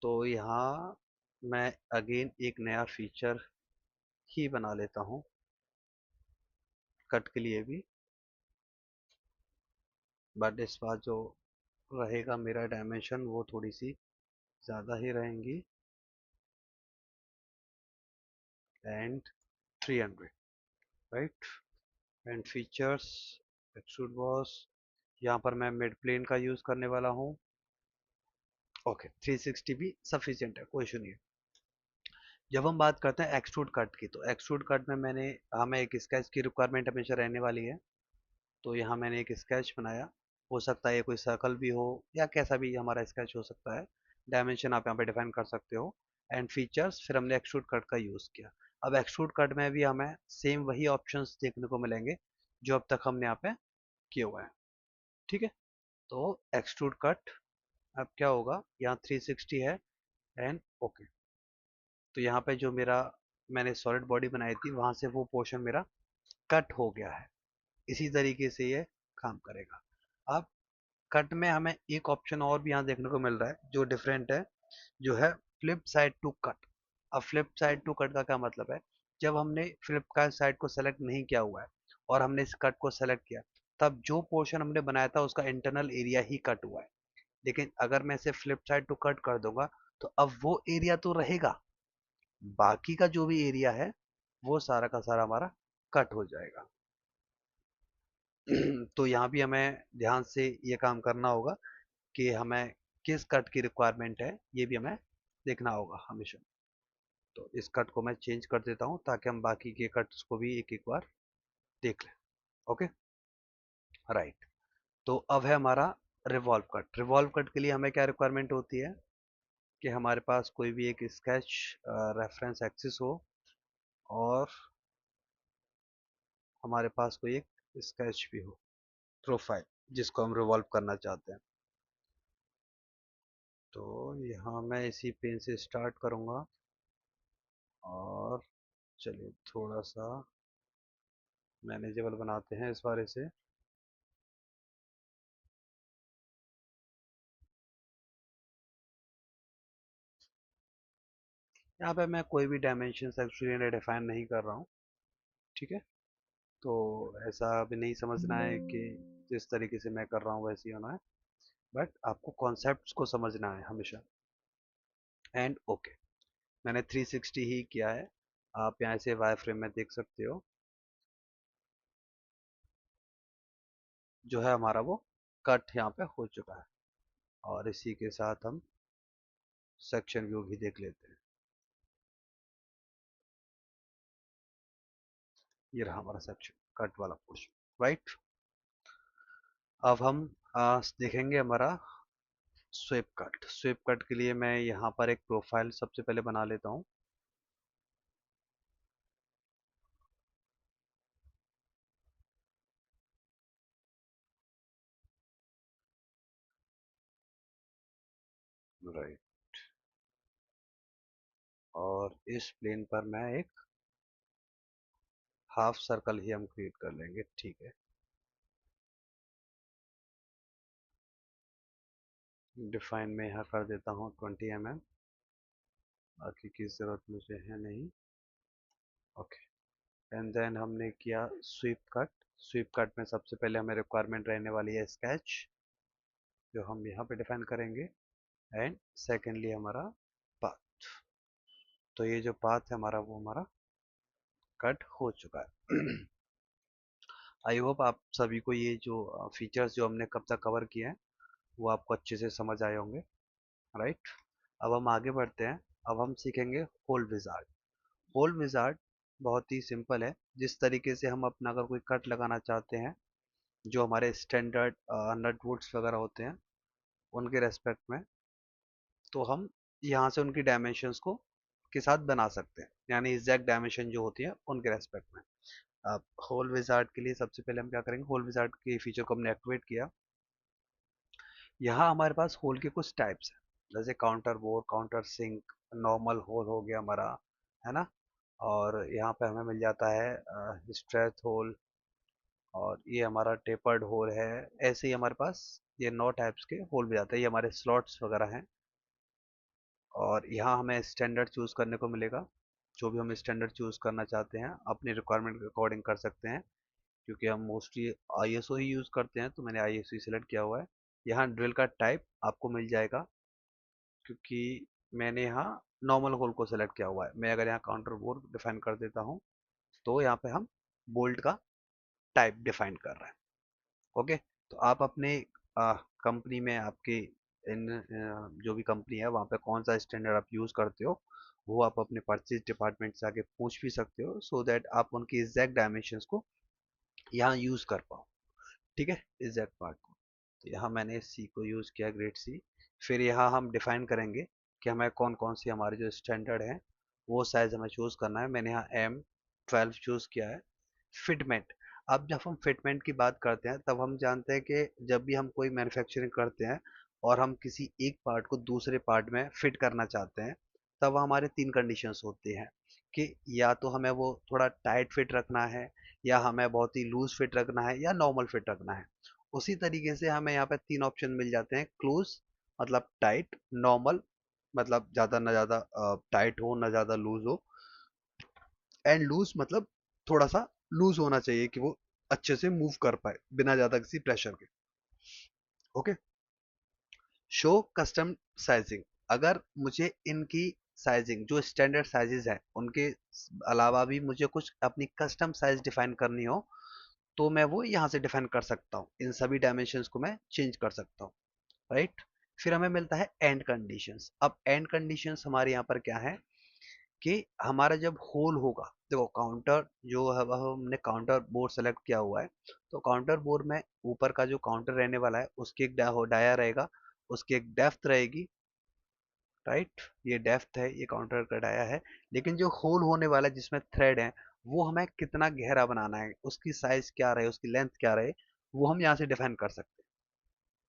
तो यहाँ मैं अगेन एक नया फीचर ही बना लेता हूँ कट के लिए भी, बट इस बार जो रहेगा मेरा डायमेंशन वो थोड़ी सी ज़्यादा ही रहेंगी, and 300, right. And features, extrude boss, यहाँ पर मैं मिड प्लेन का यूज़ करने वाला हूँ। ओके, 360 भी सफिशियंट है, कोई इशू नहीं है। जब हम बात करते हैं एक्सट्रूड कट की, तो एक्सट्रूड कट में हमें एक स्केच की रिक्वायरमेंट हमेशा रहने वाली है। तो यहाँ मैंने एक स्केच बनाया। हो सकता है ये कोई सर्कल भी हो या कैसा भी हमारा स्केच हो सकता है। डायमेंशन आप यहाँ पे डिफाइन कर सकते हो, एंड फीचर्स, फिर हमने एक्सट्रूड कट का यूज़ किया। अब एक्सट्रूड कट में भी हमें सेम वही ऑप्शंस देखने को मिलेंगे जो अब तक हमने यहाँ पे किए हुए हैं, ठीक है। तो एक्सट्रूड कट अब क्या होगा, यहाँ 360 है, एंड ओके। तो यहाँ पे जो मेरा मैंने सॉलिड बॉडी बनाई थी वहां से वो पोर्शन मेरा कट हो गया है। इसी तरीके से ये काम करेगा। अब कट में हमें एक ऑप्शन और भी यहाँ देखने को मिल रहा है जो डिफरेंट है, जो है फ्लिप साइड टू कट। अब फ्लिप साइड टू कट का क्या मतलब है, जब हमने फ्लिप का साइड को सेलेक्ट नहीं किया हुआ है और हमने इस कट को सेलेक्ट किया, तब जो पोर्शन हमने बनाया था उसका इंटरनल एरिया ही कट हुआ है। लेकिन अगर मैं इसे फ्लिप साइड टू कट कर दूंगा तो अब वो एरिया तो रहेगा, बाकी का जो भी एरिया है वो सारा का सारा हमारा कट हो जाएगा। तो यहाँ भी हमें ध्यान से ये काम करना होगा कि हमें किस कट की रिक्वायरमेंट है, ये भी हमें देखना होगा हमेशा। तो इस कट को मैं चेंज कर देता हूँ ताकि हम बाकी के कट्स को भी एक एक बार देख लें। Okay, right. तो अब है हमारा रिवॉल्व कट। रिवॉल्व कट के लिए हमें क्या रिक्वायरमेंट होती है कि हमारे पास कोई भी एक स्केच रेफरेंस एक्सिस हो, और हमारे पास कोई एक स्केच भी हो, प्रोफाइल, जिसको हम रिवॉल्व करना चाहते हैं। तो यहाँ मैं इसी पेन से स्टार्ट करूँगा, और चलिए थोड़ा सा मैनेजेबल बनाते हैं इस बार इसे। यहाँ पे मैं कोई भी डायमेंशन एक्चुअली डिफाइन नहीं कर रहा हूँ, ठीक है। तो ऐसा भी नहीं समझना है कि जिस तरीके से मैं कर रहा हूँ वैसे ही होना है, बट आपको कॉन्सेप्ट्स को समझना है हमेशा, एंड ओके। मैंने 360 ही किया है, आप यहाँ से वाई फ्रेम में देख सकते हो, जो है हमारा वो कट यहाँ पे हो चुका है। और इसी के साथ हम सेक्शन व्यू भी देख लेते हैं। ये रहा हमारा सेक्शन कट वाला पोर्शन, राइट। अब हम देखेंगे हमारा स्वीप कट के लिए मैं यहाँ पर एक प्रोफाइल सबसे पहले बना लेता हूँ। राइट। और इस प्लेन पर मैं एक हाफ सर्कल ही हम क्रिएट कर लेंगे, ठीक है। डिफाइन में यहाँ कर देता हूँ 20 mm, बाकी की ज़रूरत मुझे है नहीं। ओके। एंड देन हमने किया स्वीप कट में सबसे पहले हमें रिक्वायरमेंट रहने वाली है स्केच, जो हम यहाँ पे डिफाइन करेंगे। एंड सेकेंडली हमारा पाथ। तो ये जो पाथ है हमारा, वो हमारा कट हो चुका है। आई होप आप सभी को ये जो फीचर्स जो हमने कब तक कवर किए हैं वो आपको अच्छे से समझ आए होंगे। राइट। अब हम आगे बढ़ते हैं। अब हम सीखेंगे होल विजार्ड। होल विजार्ड बहुत ही सिंपल है। जिस तरीके से हम अपना अगर कोई कट लगाना चाहते हैं, जो हमारे स्टैंडर्ड नट वुड्स वगैरह होते हैं उनके रेस्पेक्ट में, तो हम यहाँ से उनकी डायमेंशंस को के साथ बना सकते हैं, यानी एग्जैक्ट डायमेंशन जो होती है उनके रेस्पेक्ट में। अब होल विजार्ड के लिए सबसे पहले हम क्या करेंगे, होल विजार्ड के फीचर को हमने एक्टिवेट किया। यहाँ हमारे पास होल के कुछ टाइप्स हैं, जैसे counter bore, counter sink, normal hole हो गया हमारा, है ना। और यहाँ पे हमें मिल जाता है स्ट्रेच होल, और ये हमारा टेपर्ड होल है। ऐसे ही हमारे पास ये 9 टाइप्स के होल भी आते हैं, ये हमारे स्लॉट्स वगैरह हैं। और यहाँ हमें स्टैंडर्ड चूज़ करने को मिलेगा। जो भी हम स्टैंडर्ड चूज़ करना चाहते हैं अपनी रिक्वायरमेंट के अकॉर्डिंग कर सकते हैं, क्योंकि हम मोस्टली आईएसओ ही यूज़ करते हैं, तो मैंने आईएसओ ही सिलेक्ट किया हुआ है। यहाँ ड्रिल का टाइप आपको मिल जाएगा, क्योंकि मैंने यहाँ नॉर्मल होल को सिलेक्ट किया हुआ है। मैं अगर यहाँ काउंटर बोर डिफाइन कर देता हूँ, तो यहाँ पे हम बोल्ट का टाइप डिफाइन कर रहे हैं। ओके। तो आप अपने कंपनी में आपके जो भी कंपनी है वहाँ पे कौन सा स्टैंडर्ड आप यूज़ करते हो, वो आप अपने परचेज डिपार्टमेंट से आके पूछ भी सकते हो, सो दैट आप उनकी एग्जैक्ट डायमेंशंस को यहाँ यूज़ कर पाओ। ठीक है, एग्जैक्ट पार्ट को। तो यहाँ मैंने सी को यूज़ किया, ग्रेड सी। फिर यहाँ हम डिफाइन करेंगे कि हमें कौन कौन सी हमारे जो स्टैंडर्ड है वो साइज़ हमें चूज़ करना है। मैंने यहाँ M12 चूज़ किया है। फिटमेंट। अब जब हम फिटमेंट की बात करते हैं, तब हम जानते हैं कि जब भी हम कोई मैन्युफैक्चरिंग करते हैं और हम किसी एक पार्ट को दूसरे पार्ट में फिट करना चाहते हैं, तब हमारे 3 कंडीशंस होती हैं कि या तो हमें वो थोड़ा टाइट फिट रखना है, या हमें बहुत ही लूज फिट रखना है, या नॉर्मल फिट रखना है। उसी तरीके से हमें यहाँ पे 3 ऑप्शन मिल जाते हैं। क्लोज मतलब टाइट, नॉर्मल मतलब ज़्यादा ना ज़्यादा टाइट हो ना ज़्यादा लूज हो, एंड लूज मतलब थोड़ा सा लूज होना चाहिए कि वो अच्छे से मूव कर पाए बिना ज्यादा किसी प्रेशर के। ओके। Show custom sizing. अगर मुझे इनकी साइजिंग जो स्टैंडर्ड साइजेस हैं उनके अलावा भी मुझे कुछ अपनी कस्टम साइज डिफाइन करनी हो, तो मैं वो यहाँ से डिफाइन कर सकता हूँ। इन सभी डायमेंशंस को मैं चेंज कर सकता हूँ। राइट। फिर हमें मिलता है एंड कंडीशंस। अब एंड कंडीशंस हमारे यहाँ पर क्या है कि हमारा जब होल होगा, देखो काउंटर जो है वह हमने काउंटर बोर्ड सेलेक्ट किया हुआ है, तो काउंटर बोर्ड में ऊपर का जो काउंटर रहने वाला है उसकी एक डाया रहेगा, उसकी एक डेप्थ रहेगी। राइट। ये डेप्थ है, ये काउंटर का डाया है। लेकिन जो होल होने वाला है जिसमें थ्रेड है, वो हमें कितना गहरा बनाना है, उसकी साइज क्या रहे, उसकी लेंथ क्या रहे, वो हम यहाँ से डिफाइन कर सकते हैं।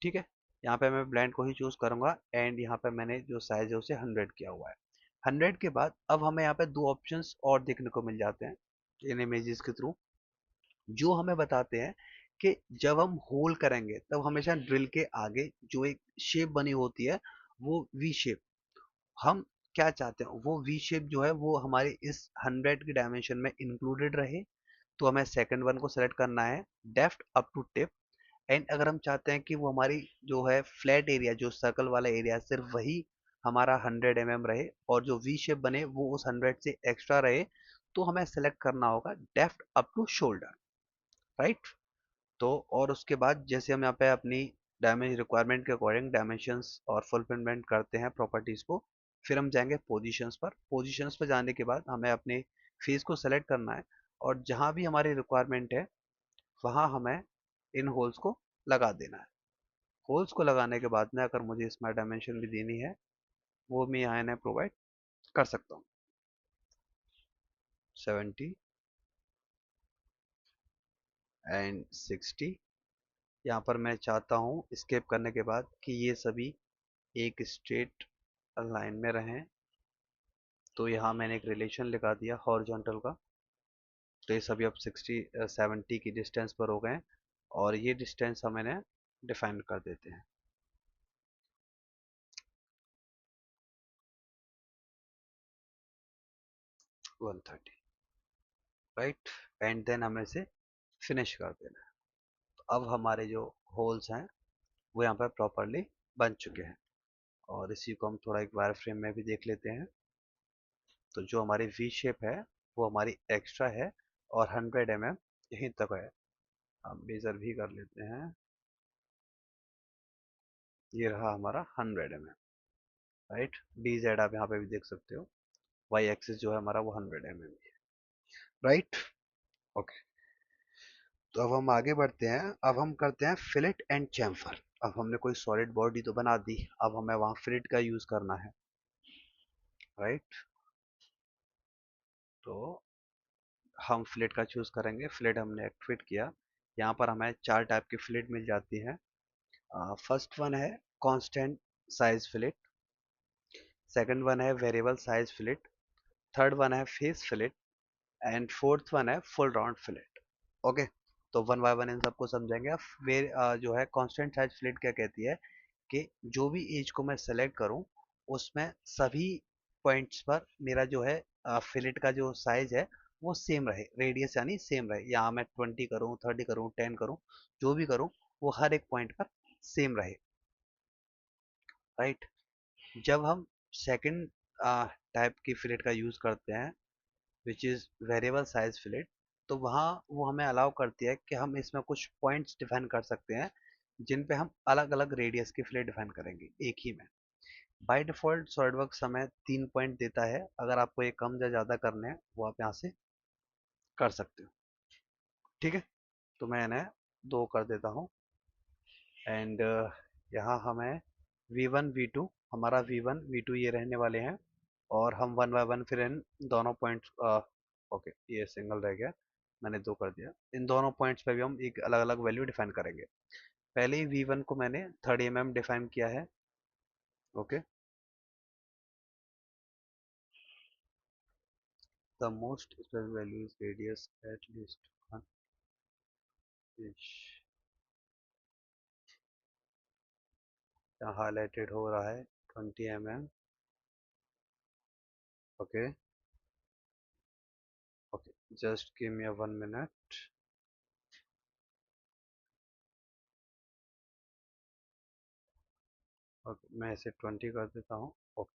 ठीक है। यहाँ पे मैं ब्लेंड को ही चूज करूंगा, एंड यहाँ पे मैंने जो साइज है उसे 100 किया हुआ है। 100 के बाद अब हमें यहाँ पे 2 ऑप्शंस और देखने को मिल जाते हैं इन इमेजेस के थ्रू, जो हमें बताते हैं कि जब हम होल करेंगे तब हमेशा ड्रिल के आगे जो एक शेप बनी होती है, वो वी शेप, हम क्या चाहते हैं वो वी शेप जो है वो हमारे इस 100 की डायमेंशन में इंक्लूडेड रहे। तो हमें सेकंड वन को सेलेक्ट करना है, depth up to tip. And अगर हम चाहते हैं कि वो हमारी जो है फ्लैट एरिया, जो सर्कल वाला एरिया, सिर्फ वही हमारा 100 mm रहे, और जो वी शेप बने वो उस 100 से एक्स्ट्रा रहे, तो हमें सेलेक्ट करना होगा depth up to shoulder. Right. तो और उसके बाद जैसे हम यहाँ पे अपनी डायमेंशन रिक्वायरमेंट के अकॉर्डिंग डायमेंशंस और फुलफिलमेंट करते हैं प्रॉपर्टीज को, फिर हम जाएंगे पोजीशंस पर। पोजीशंस पर जाने के बाद हमें अपने फेस को सेलेक्ट करना है, और जहाँ भी हमारी रिक्वायरमेंट है वहाँ हमें इन होल्स को लगा देना है। होल्स को लगाने के बाद में अगर मुझे इसमें डायमेंशन भी देनी है, वो मैं यहाँ इन्हें प्रोवाइड कर सकता हूँ। 70 एंड 60। यहाँ पर मैं चाहता हूँ स्केप करने के बाद कि ये सभी एक स्ट्रेट लाइन में रहें, तो यहाँ मैंने एक रिलेशन लगा दिया हॉरिजॉन्टल का। तो ये सभी अब 70 की डिस्टेंस पर हो गए, और ये डिस्टेंस हम इन्हें डिफाइन कर देते हैं। 130, राइट। एंड देन हमें इसे फिनिश कर देना है। तो अब हमारे जो होल्स हैं वो यहाँ पर प्रॉपरली बन चुके हैं, और इसी को हम थोड़ा एक वायर फ्रेम में भी देख लेते हैं। तो जो हमारी वी शेप है वो हमारी एक्स्ट्रा है, और 100 mm यहीं तक है। हम मेजर भी कर लेते हैं। ये रहा हमारा 100 mm, राइट। डी जेड आप यहाँ पे भी देख सकते हो। वाई एक्सिस जो है हमारा वो 100 mm है, राइट। ओके, तो अब हम आगे बढ़ते हैं। अब हम करते हैं फिलेट एंड चैम्फर। अब हमने कोई सॉलिड बॉडी तो बना दी, अब हमें वहाँ फिलेट का यूज करना है, राइट। तो हम फिलेट का चूज करेंगे। फिलेट हमने एक्टिवेट किया। यहाँ पर हमें 4 टाइप की फिलेट मिल जाती हैं। फर्स्ट वन है constant size fillet, second one है variable size fillet, third one है face fillet, and fourth one है फुल राउंड फिलेट। ओके, तो वन बाय वन इन सबको समझेंगे। अब जो है कांस्टेंट साइज फिलेट क्या कहती है कि जो भी एज को मैं सेलेक्ट करूं उसमें सभी पॉइंट्स पर मेरा जो है फिलेट का जो साइज है वो सेम रहे, रेडियस यानी सेम रहे। यहाँ मैं 20 करूँ, 30 करूँ, 10 करूँ, जो भी करूँ वो हर एक पॉइंट पर सेम रहे, राइट। जब हम सेकंड टाइप की फिलेट का यूज़ करते हैं which is variable size fillet, तो वहाँ वो हमें अलाउ करती है कि हम इसमें कुछ पॉइंट्स डिफाइन कर सकते हैं जिन पे हम अलग अलग रेडियस की फिलेट डिफाइन करेंगे एक ही में। बाय डिफॉल्ट सॉलिडवर्क्स हमें 3 पॉइंट देता है। अगर आपको ये कम या ज़्यादा करने हैं वो आप यहाँ से कर सकते हो, ठीक है। तो मैं इन्हें 2 कर देता हूँ। एंड यहाँ हमें V1 V2, हमारा V1 V2 ये रहने वाले हैं, और हम वन बाय वन फिर इन दोनों पॉइंट्स, ओके ये सिंगल रह गया, मैंने 2 कर दिया। इन दोनों पॉइंट्स पे भी हम एक अलग अलग वैल्यू डिफाइन करेंगे। पहले ही V1 को मैंने 30 mm डिफाइन किया है, okay. The most specific value is radius at least 1 inch. यहाँ हाईलाइटेड हो रहा है 20 mm, okay. Okay, just give me 1 minute. Okay, मैं इसे 20 कर देता हूँ। ओके,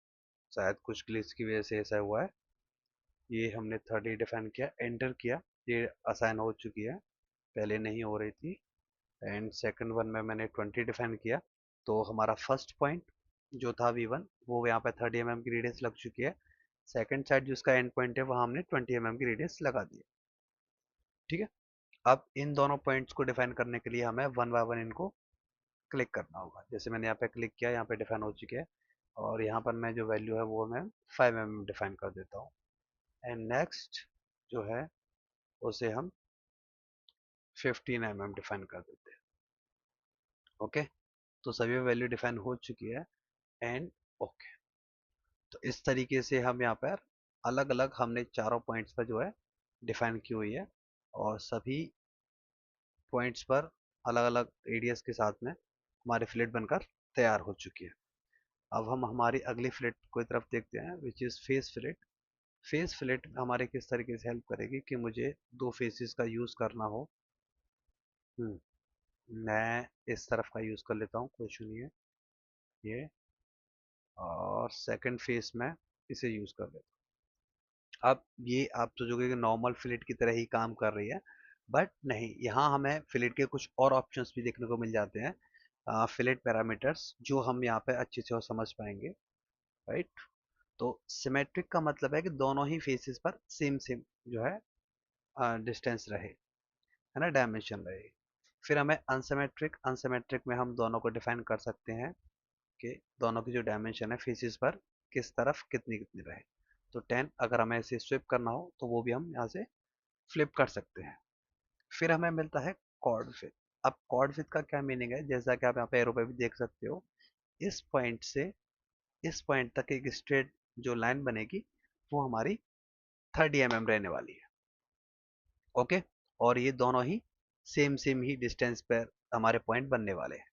शायद कुछ ग्लिच की वजह से ऐसा हुआ है। ये हमने 30 डिफाइन किया, एंटर किया, ये असाइन हो चुकी है, पहले नहीं हो रही थी। एंड सेकंड वन में मैंने 20 डिफाइन किया। तो हमारा फर्स्ट पॉइंट जो था V1 वो यहाँ पे 30 mm की रेडियस लग चुकी है। सेकंड साइड जिसका एंड पॉइंट है वहाँ हमने 20 mm की रेडियस लगा दी है, ठीक है। अब इन दोनों पॉइंट्स को डिफाइन करने के लिए हमें वन बाय वन इनको क्लिक करना होगा। जैसे मैंने यहाँ पे क्लिक किया, यहाँ पे डिफाइन हो चुके हैं, और यहाँ पर मैं जो वैल्यू है वो मैं 5 mm डिफाइन कर देता हूँ। एंड नेक्स्ट जो है उसे हम 15 mm डिफाइन कर देते हैं, ओके। तो सभी वैल्यू डिफाइन हो चुकी है, एंड ओके। तो इस तरीके से हम यहाँ पर अलग अलग हमने चारों पॉइंट्स पर जो है डिफाइन की हुई है, और सभी पॉइंट्स पर अलग अलग रेडियस के साथ में हमारी फ्लेट बनकर तैयार हो चुकी है। अब हम हमारी अगली फ्लेट की तरफ देखते हैं which is face flat. Face flat हमारे किस तरीके से हेल्प करेगी कि मुझे 2 फेसेस का यूज़ करना हो। मैं इस तरफ का यूज़ कर लेता हूँ, कोई इशू नहीं है ये, और सेकंड फेस में इसे यूज़ कर लेता हूँ। अब ये आप सोचोगे कि नॉर्मल फ्लेट की तरह ही काम कर रही है, बट नहीं, यहाँ हमें फ्लेट के कुछ और ऑप्शंस भी देखने को मिल जाते हैं, फ्लेट पैरामीटर्स, जो हम यहाँ पे अच्छे से और समझ पाएंगे, राइट। तो सिमेट्रिक का मतलब है कि दोनों ही फेसेस पर सेम सेम जो है डिस्टेंस रहे, है ना, डायमेंशन रहे। फिर हमें अनसिमेट्रिक, अनसिमेट्रिक में हम दोनों को डिफाइन कर सकते हैं कि दोनों की जो डायमेंशन है फेसिस पर किस तरफ कितनी कितनी रहे। तो 10 अगर हमें इसे स्विप करना हो तो वो भी हम यहाँ से फ्लिप कर सकते हैं। फिर हमें मिलता है कॉर्ड विथ। अब कॉर्ड विथ का क्या मीनिंग है, जैसा कि आप यहाँ पे एरो पे भी देख सकते हो, इस पॉइंट से इस पॉइंट तक एक स्ट्रेट जो लाइन बनेगी वो हमारी 30 mm रहने वाली है। ओके, और ये दोनों ही सेम सेम ही डिस्टेंस पर हमारे पॉइंट बनने वाले हैं।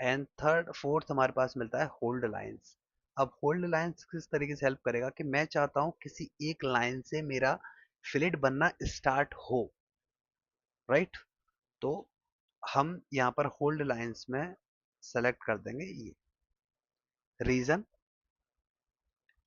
एंड थर्ड फोर्थ हमारे पास मिलता है होल्ड लाइंस। अब होल्ड लाइंस किस तरीके से हेल्प करेगा कि मैं चाहता हूं किसी एक लाइन से मेरा फिलेट बनना स्टार्ट हो, राइट। तो हम यहाँ पर होल्ड लाइंस में सेलेक्ट कर देंगे ये। रीजन,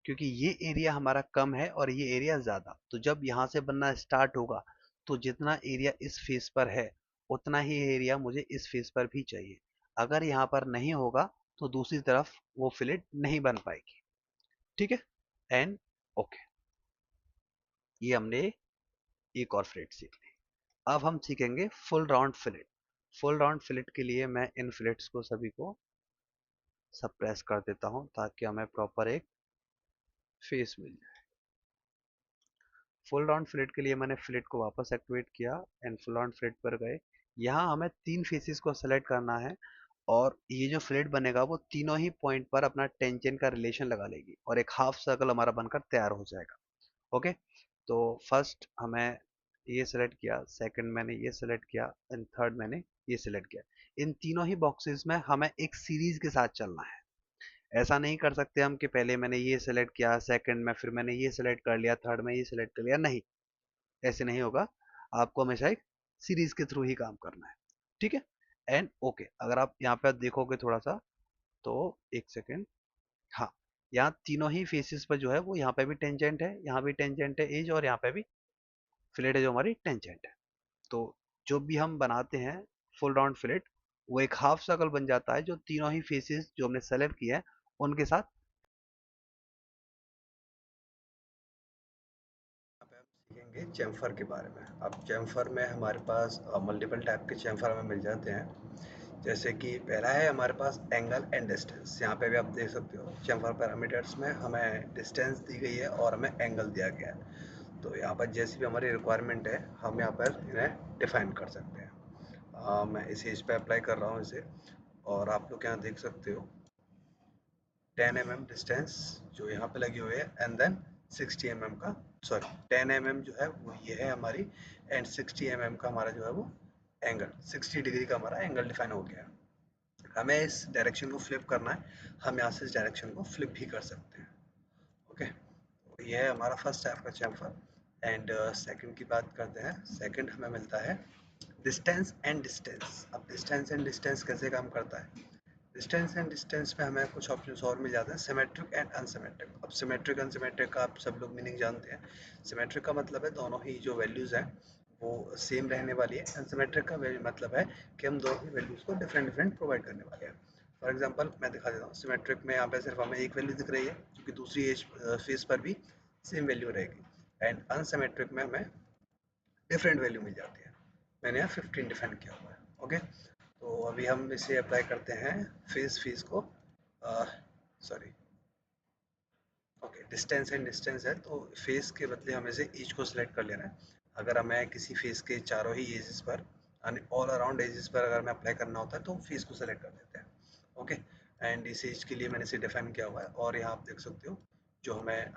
क्योंकि ये एरिया हमारा कम है और ये एरिया ज्यादा, तो जब यहाँ से बनना स्टार्ट होगा तो जितना एरिया इस फेस पर है उतना ही एरिया मुझे इस फेस पर भी चाहिए। अगर यहाँ पर नहीं होगा तो दूसरी तरफ वो फिलेट नहीं बन पाएगी। ठीक है, एंड ओके, ये हमने एक और फिलेट सीख ली। अब हम सीखेंगे full round fillet. Full round fillet के लिए मैं इन फिलेट्स को सभी को सप्रेस कर देता हूँ ताकि हमें प्रॉपर एक फेस मिल जाए। फुल राउंड फिलेट के लिए मैंने फिलेट को वापस एक्टिवेट किया एंड फुल राउंड फिलेट पर गए। यहाँ हमें तीन फेसेस को सेलेक्ट करना है और ये जो फिलेट बनेगा वो तीनों ही पॉइंट पर अपना टेंजेंट का रिलेशन लगा लेगी और एक हाफ सर्कल हमारा बनकर तैयार हो जाएगा। ओके, तो फर्स्ट हमें ये सेलेक्ट किया, सेकंड मैंने ये सेलेक्ट किया एंड थर्ड मैंने ये सेलेक्ट किया। इन तीनों ही बॉक्सेस में हमें एक सीरीज के साथ चलना है। ऐसा नहीं कर सकते हम कि पहले मैंने ये सेलेक्ट किया, सेकंड में फिर मैंने ये सेलेक्ट कर लिया, थर्ड में ये सेलेक्ट कर लिया, नहीं, ऐसे नहीं होगा। आपको हमेशा एक सीरीज के थ्रू ही काम करना है। ठीक है, एंड ओके। अगर आप यहाँ पे देखोगे थोड़ा सा तो एक सेकेंड, हाँ, यहाँ तीनों ही फेसेस पर जो है वो यहाँ पे भी टेंजेंट है, यहाँ भी टेंजेंट है एज, और यहाँ पे भी फिलेट है जो हमारी टेंजेंट है। तो जो भी हम बनाते हैं फुल राउंड फिलेट, वो एक हाफ सर्कल बन जाता है जो तीनों ही फेसेस जो हमने सेलेक्ट किया है उनके साथ। यहाँ पे हम सीखेंगे चैम्फर के बारे में। अब चैम्फर में हमारे पास मल्टीपल टाइप के चैम्फर हमें मिल जाते हैं। जैसे कि पहला है हमारे पास एंगल एंड डिस्टेंस। यहाँ पे भी आप देख सकते हो चैम्फर पैरामीटर्स में हमें डिस्टेंस दी गई है और हमें एंगल दिया गया है। तो यहाँ पर जैसी भी हमारी रिक्वायरमेंट है हम यहाँ पर इन्हें डिफाइन कर सकते हैं। मैं इस एज पे अप्लाई कर रहा हूँ इसे, और आप लोग यहाँ देख सकते हो 10 mm डिस्टेंस जो यहाँ पे लगी हुई है एंड देन 60 mm का, सॉरी 10 mm जो है वो ये है हमारी, एंड 60 mm का हमारा जो है वो एंगल, 60 डिग्री का हमारा एंगल डिफाइन हो गया है। हमें इस डायरेक्शन को फ्लिप करना है, हम यहाँ से इस डायरेक्शन को फ्लिप भी कर सकते हैं। ओके, तो ये है हमारा फर्स्ट टाइप का चैम्फर। एंड सेकंड की बात करते हैं। सेकंड हमें मिलता है डिस्टेंस एंड डिस्टेंस। अब डिस्टेंस एंड डिस्टेंस कैसे काम करता है? डिस्टेंस एंड डिस्टेंस में हमें कुछ ऑप्शंस और मिल जाते हैं, सिमेट्रिक एंड अनसिमेट्रिक। अब सिमेट्रिक अनसिमेट्रिक का आप सब लोग मीनिंग जानते हैं। सिमेट्रिक का मतलब है दोनों ही जो वैल्यूज हैं वो सेम रहने वाली है। अनसिमेट्रिक का मतलब है कि हम दोनों ही वैल्यूज को डिफरेंट डिफरेंट प्रोवाइड करने वाले हैं। फॉर एग्जाम्पल मैं दिखा देता हूँ, सिमेट्रिक में यहाँ पे सिर्फ हमें एक वैल्यू दिख रही है क्योंकि दूसरी एज फेस पर भी सेम वैल्यू रहेगी। एंड अनसिमेट्रिक में हमें डिफरेंट वैल्यू मिल जाती है। मैंने यहाँ 15 डिफाइन किया हुआ है। ओके, तो अभी हम इसे अप्लाई करते हैं फेस फीस को, sorry, okay, distance and distance है तो फेस के बदले हमें से एज को सिलेक्ट कर लेना है। अगर हमें किसी फेस के चारों ही एजेस पर, यानी ऑल अराउंड एजेस पर अगर हमें अप्लाई करना होता है तो फेस को सिलेक्ट कर देते हैं। ओके, एंड इस एज के लिए मैंने इसे डिफाइन किया हुआ है, और यहाँ आप देख सकते हो जो हमें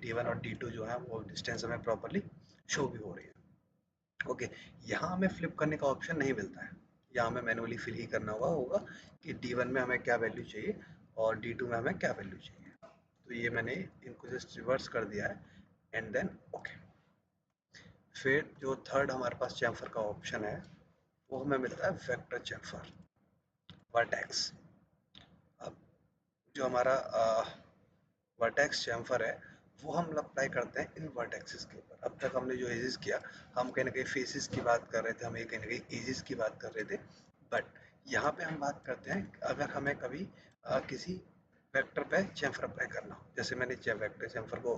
D1 और D2 जो है वो डिस्टेंस हमें प्रॉपरली शो भी हो रही है। ओके, यहाँ हमें फ्लिप करने का ऑप्शन नहीं मिलता है। यहाँ हमें मैनुअली फिल ही करना हुआ होगा कि D1 में हमें क्या वैल्यू चाहिए और D2 में हमें क्या वैल्यू चाहिए। तो ये मैंने इनको जस्ट रिवर्स कर दिया है एंड देन ओके। फिर जो थर्ड हमारे पास चैम्फर का ऑप्शन है वो हमें मिलता है वेक्टर चैम्फर, वर्टेक्स। अब जो हमारा वर्टेक्स चैम्फर है वो हम अप्लाई करते हैं इन वर्टेक्सेस के ऊपर। अब तक हमने जो एजेस किया, हम कहीं ना कहीं फेसेस की बात कर रहे थे, हम कहीं ना कहीं एजेस की बात कर रहे थे, बट यहाँ पे हम बात करते हैं अगर हमें कभी किसी वेक्टर पे चैम्फर अप्लाई करना हो। जैसे मैंने वेक्टर चैम्फर को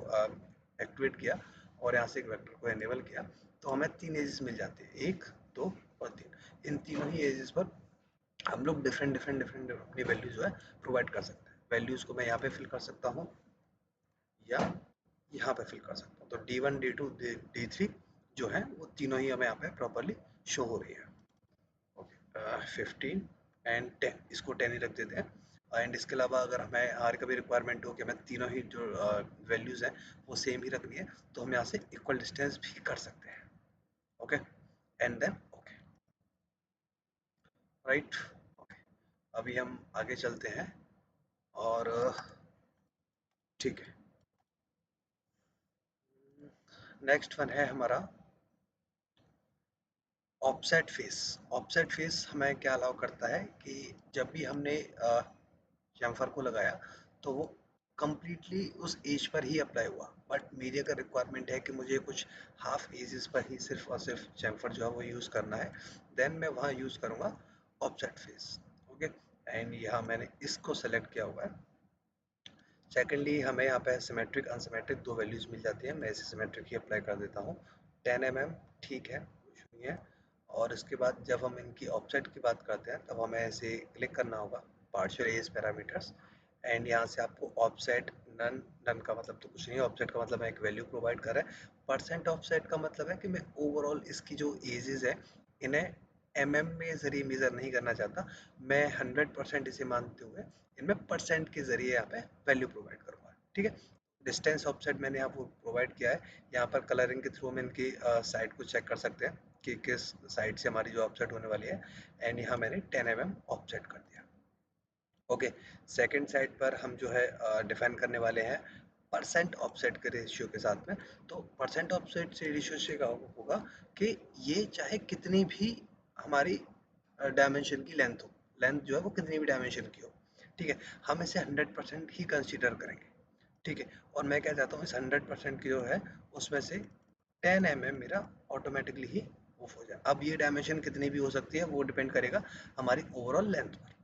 एक्टिवेट किया और यहाँ से एक वेक्टर को एनेबल किया तो हमें तीन एजेस मिल जाते हैं, 1, 2 और 3। इन तीनों ही एजेस पर हम लोग डिफरेंट डिफरेंट डिफरेंट अपनी वैल्यू जो है प्रोवाइड कर सकते हैं। वैल्यूज को मैं यहाँ पे फिल कर सकता हूँ या यहाँ पे फिल कर सकता हूँ। तो D1 D2 D3 जो है वो तीनों ही हमें यहाँ पे प्रॉपरली शो हो रही है। ओके, 15 एंड 10, इसको 10 ही रख देते हैं। एंड इसके अलावा अगर हमें हमारी कभी रिक्वायरमेंट हो कि हमें तीनों ही जो वैल्यूज हैं वो सेम ही रखनी है, तो हम यहाँ से इक्वल डिस्टेंस भी कर सकते हैं। Okay, and then okay, right. Okay, अभी हम आगे चलते हैं और ठीक है, नेक्स्ट वन है हमारा ऑफसेट फेस। ऑफसेट फेस हमें क्या अलाउ करता है कि जब भी हमने चैम्फर को लगाया तो वो कंप्लीटली उस एज पर ही अप्लाई हुआ, बट मेरी अगर रिक्वायरमेंट है कि मुझे कुछ हाफ एजेस पर ही सिर्फ और सिर्फ चैम्फर जो है वो यूज़ करना है, देन मैं वहाँ यूज़ करूँगा ऑफसेट फेस। ओके, एंड यहाँ मैंने इसको सेलेक्ट किया हुआ है। सेकेंडली हमें यहाँ पे सिमेट्रिक अनसिमेट्रिक दो वैल्यूज मिल जाती है, मैं इसे सिमेट्रिक ही अप्लाई कर देता हूँ। 10 mm ठीक है, कुछ नहीं है। और इसके बाद जब हम इनकी ऑफसेट की बात करते हैं तब हमें ऐसे क्लिक करना होगा पार्शियल एज पैरामीटर्स, एंड यहाँ से आपको ऑफसेट नन, नन का मतलब तो कुछ नहीं है, ऑफसेट का मतलब है एक वैल्यू प्रोवाइड कर रहा है। परसेंट ऑफसेट का मतलब है कि मैं ओवरऑल इसकी जो एजेस है इन्हें में जरिए मेजर नहीं करना चाहता, मैं 100% इसे मानते हुए इनमें परसेंट के जरिए यहाँ पे वैल्यू प्रोवाइड करूंगा। ठीक है, डिस्टेंस ऑफसेट मैंने यहाँ पर प्रोवाइड किया है। यहाँ पर कलरिंग के थ्रू हम इनकी साइड को चेक कर सकते हैं कि किस साइड से हमारी जो ऑफसेट होने वाली है, एंड यहाँ मैंने 10 mm ऑफसेट कर दिया। ओके, सेकंड साइड पर हम जो है डिफाइन करने वाले हैं परसेंट ऑफसेट के रेशियो के साथ में। तो परसेंट ऑफसेट से रेशियो से क्या होगा कि ये चाहे कितनी भी हमारी डायमेंशन की लेंथ हो, लेंथ जो है वो कितनी भी डायमेंशन की हो, ठीक है, हम इसे 100% ही कंसीडर करेंगे। ठीक है, और मैं क्या चाहता हूँ इस 100% की जो है उसमें से 10 mm मेरा ऑटोमेटिकली ही ऑफ हो जाए। अब ये डायमेंशन कितनी भी हो सकती है वो डिपेंड करेगा हमारी ओवरऑल लेंथ पर।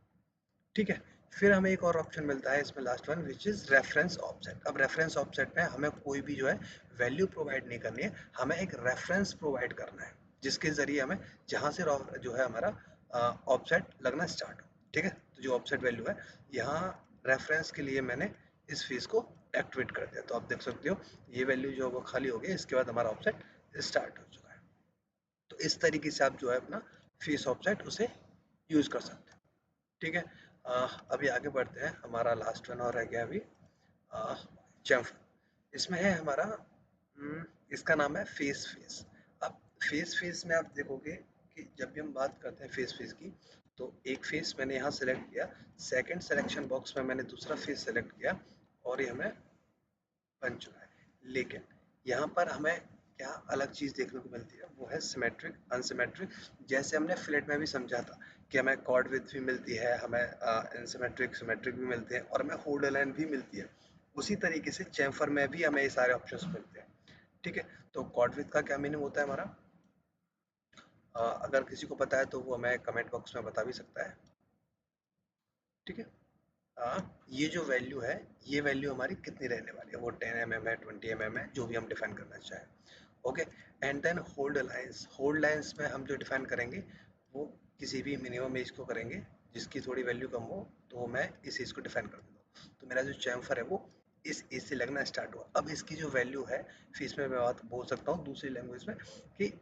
ठीक है, फिर हमें एक और ऑप्शन मिलता है इसमें last one, which is reference offset. अब रेफरेंस ऑफसेट में हमें कोई भी जो है वैल्यू प्रोवाइड नहीं करनी है, हमें एक रेफरेंस प्रोवाइड करना है जिसके जरिए हमें जहाँ से जो है हमारा ऑफसेट लगना स्टार्ट हो। ठीक है, तो जो ऑफसेट वैल्यू है यहाँ रेफरेंस के लिए मैंने इस फीस को एक्टिवेट कर दिया, तो आप देख सकते हो ये वैल्यू जो है वो खाली हो गई, इसके बाद हमारा ऑफसेट स्टार्ट हो चुका है। तो इस तरीके से आप जो है अपना फीस ऑफसेट उसे यूज कर सकते हैं। ठीक है, अभी आगे बढ़ते हैं, हमारा लास्ट वन और रह गया अभी चैम्फर। इसमें है हमारा इसका नाम है फेस फेस। अब फेस फेस में आप देखोगे कि जब भी हम बात करते हैं फेस फेस की, तो एक फेस मैंने यहाँ सेलेक्ट किया, सेकंड सिलेक्शन बॉक्स में मैंने दूसरा फेस सेलेक्ट किया और ये हमें बन चुका है। लेकिन यहाँ पर हमें क्या अलग चीज़ देखने को मिलती है, वो है सिमेट्रिक अनसिमेट्रिक। जैसे हमने फ्लैट में भी समझा था कि हमें कॉर्ड विड्थ भी मिलती है, हमें इनसिमेट्रिक सिमेट्रिक भी मिलते हैं और हमें होल्ड लाइन भी मिलती है, उसी तरीके से चैम्फर में भी हमें ये सारे ऑप्शंस मिलते हैं। ठीक है, तो कॉर्ड विड्थ का क्या मीनिंग होता है हमारा, अगर किसी को पता है तो वो हमें कमेंट बॉक्स में बता भी सकता है। ठीक है, ये जो वैल्यू है, ये वैल्यू हमारी कितनी रहने वाली है, वो 10 mm है, 20 mm है, जो भी हम डिफाइन करना चाहें। Okay, and then hold lines. Hold lines में हम जो डिफाइन करेंगे वो किसी भी मिनिमम एज को करेंगे, जिसकी थोड़ी वैल्यू कम हो तो मैं इस एज को डिफाइन कर दूंगा। तो मेरा जो चैम्फर है वो इस एज से लगना स्टार्ट हुआ। अब इसकी जो वैल्यू है फिर इसमें मैं बात बोल सकता हूँ दूसरी लैंग्वेज में कि